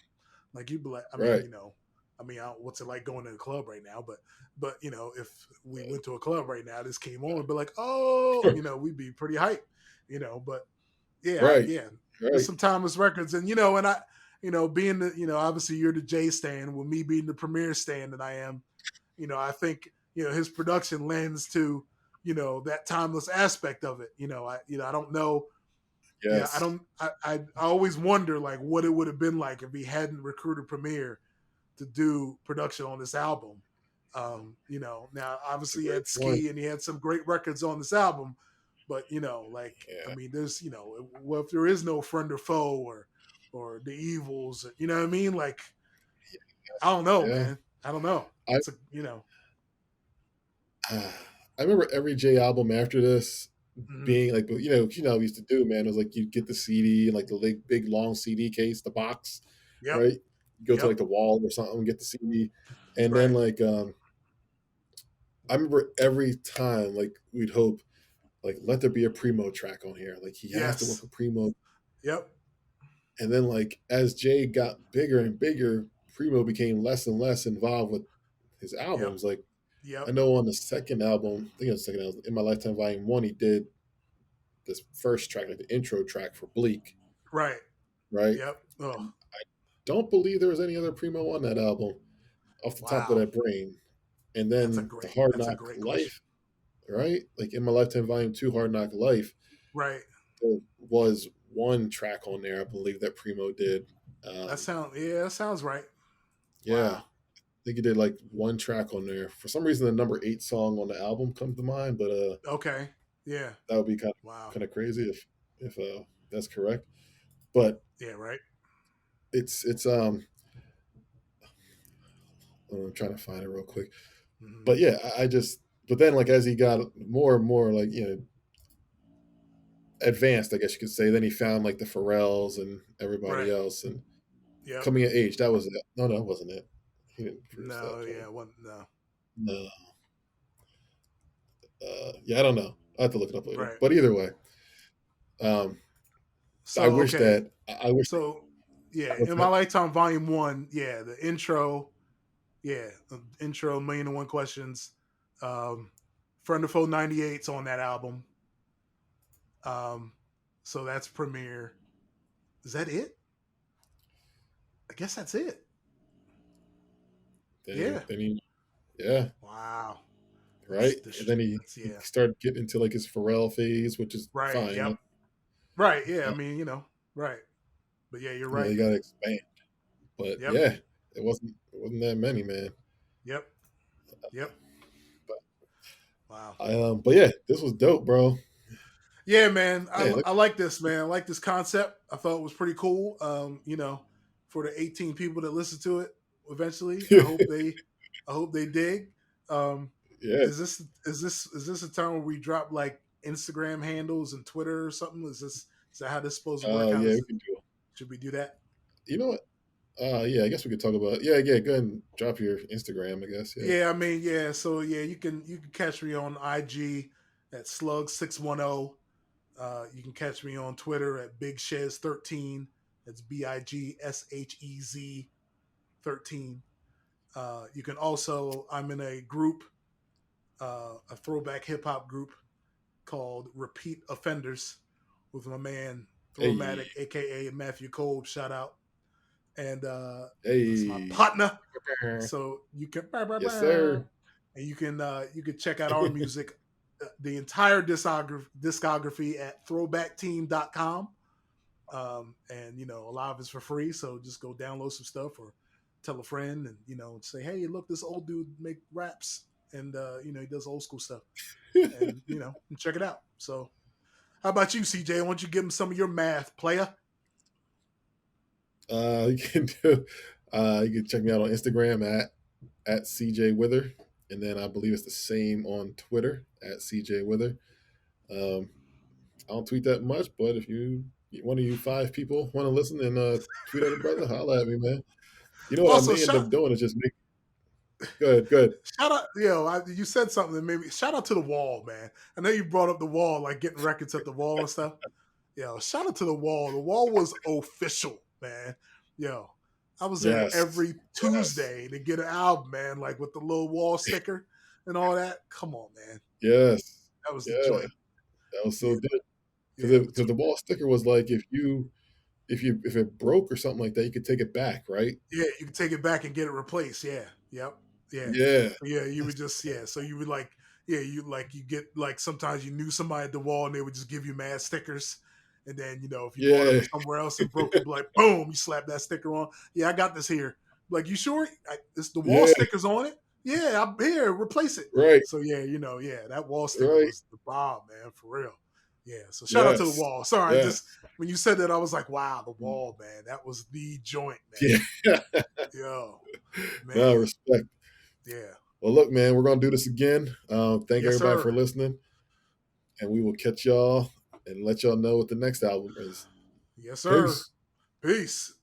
like you'd be like, right. what's it like going to the club right now? But if we went to a club right now, this came on, it'd be like, oh, we'd be pretty hyped. But yeah, Right, yeah, there's right. some timeless records, and I, being the, obviously you're the J stand, with me being the Premier stand that I am, I think his production lends to that timeless aspect of it. I don't know. Yeah, I Yes. don't. I always wonder like what it would have been like if he hadn't recruited Premier to do production on this album. You know, now That's a obviously he great had point. Ski and he had some great records on this album, but you know, like I Yeah. mean, there's well, if there is no friend or foe or the evils, you know what I mean? Like I don't know, Yeah. man. I don't know. I It's a I remember every J album after this mhm. being like, we used to do, man. It was like you'd get the CD, like the big long CD case, the box, Yep, right? You go to like yep, the wall or something, get the CD, and then right, like I remember every time like we'd hope like let there be a Primo track on here, like he has to work yes, with Primo, yep, and then like as Jay got bigger and bigger, Primo became less and less involved with his yep, albums. Like I yep, know on the second album, I think it was the second album, In My Lifetime Volume 1, he did this first track, like the intro track for Bleak, right, right? yep. Oh, And I don't believe there was any other Primo on that album off the top of wow, that brain. And then the Hard that's a Knock great question. Life, right? Like In My Lifetime Volume 2, Hard Knock Life, Right. there was one track on there, I believe, that Primo did. Um, That sounds right. yeah, Wow. I think he did like one track on there. For some reason, the number 8 song on the album comes to mind, but Okay. Yeah. that would be Wow. kind of crazy if that's correct. But Yeah. Right. it's I'm trying to find it real quick. Hmm. But yeah, I just but then like as he got more and more like advanced, I guess you could say, then he found like the Pharrells and everybody Right. else, and Yep. coming of age, that was it. No, that wasn't it. He didn't produce that No. joint. Yeah. One. No. No, yeah, I don't know. I have to look it up later. Right. But either way, um, I So wish okay. that I wish. So yeah, What's in my that? lifetime, volume one. Yeah, the intro. Yeah, intro. Million and one questions. Um, Friend of Foe 98's on that album. Um, so that's premiere. Is that it? I guess that's it. Yeah. Yeah, Wow. right. And then he Yeah. started getting into like his Pharrell phase, which is Right. fine. Yep. Right. Yeah. I Uh, mean, right. But yeah, you're right. they got to expand. But Yep. yeah, it wasn't that many, man. Yep. Yep. But Wow. but yeah, this was dope, bro. Yeah, man. Man, I like this, man. I like this concept. I thought it was pretty cool. For the 18 people that listen to it eventually, I hope they dig. Um, yeah. is this a time where we drop like Instagram handles and Twitter or something? Is that how this is supposed to work? Yeah, we can do it. Should we do that? You know what? Yeah, I guess we could talk about. Yeah, yeah. Go ahead and drop your Instagram. I guess. Yeah. Yeah, I mean, yeah. So yeah, you can catch me on IG at Slug610. You can catch me on Twitter at BigShez13. That's BIGSHEZ 13. You can also, I'm in a group, a throwback hip hop group called Repeat Offenders with my man Hey, Throwmatic, aka Matthew Kolb. Shout out, and that's my hey. partner. So you can, Yes, sir. and you can check out our music, the entire discography at throwbackteam.com. And a lot of it's for free, so just go download some stuff or tell a friend and say, hey, look, this old dude make raps and he does old school stuff, and and check it out. So how about you, CJ? Why don't you give him some of your math, player? You can do. You can check me out on Instagram at CJ Wither, and then I believe it's the same on Twitter at CJ Wither. Um, I don't tweet that much, but if one of you 5 people want to listen and tweet at a brother, holla at me, man. You know what I Also, may end up doing is just make good, good. shout out, you said something that made me shout out to the wall, man. I know you brought up the wall, like getting records at the wall and stuff. Shout out to the wall. The wall was official, man. Yo, I was there Yes, every yes, Tuesday to get an album, man, like with the little wall sticker and all that. Come on, man. yes, That was the yeah. joint. That was Yeah, so good yeah, because the wall sticker was like if it broke or something like that, you could take it back, right? yeah, you can take it back and get it replaced. Yeah, yep, yeah, Yeah, yeah. You would that's just So you would like you get like sometimes you knew somebody at the wall and they would just give you mad stickers. And then if you bought it yeah, from somewhere else and broke it, like boom, you slap that sticker on. Yeah, I got this here. Like, you sure? It's the wall yeah, stickers on it. Yeah, I'm here. Replace it. Right, So yeah, that wall sticker right. was the bomb, man, for real. Yeah. So shout out to the Yes, wall. Sorry, yes. just when you said that, I was like, wow, the wall, man. That was the joint, Yeah. man. Yo, No, man. respect. Yeah. Well, look, man, we're gonna do this again. Thank Yes, everybody for sir. listening, and we will catch y'all and let y'all know what the next album is. Yes, sir. Peace. Peace.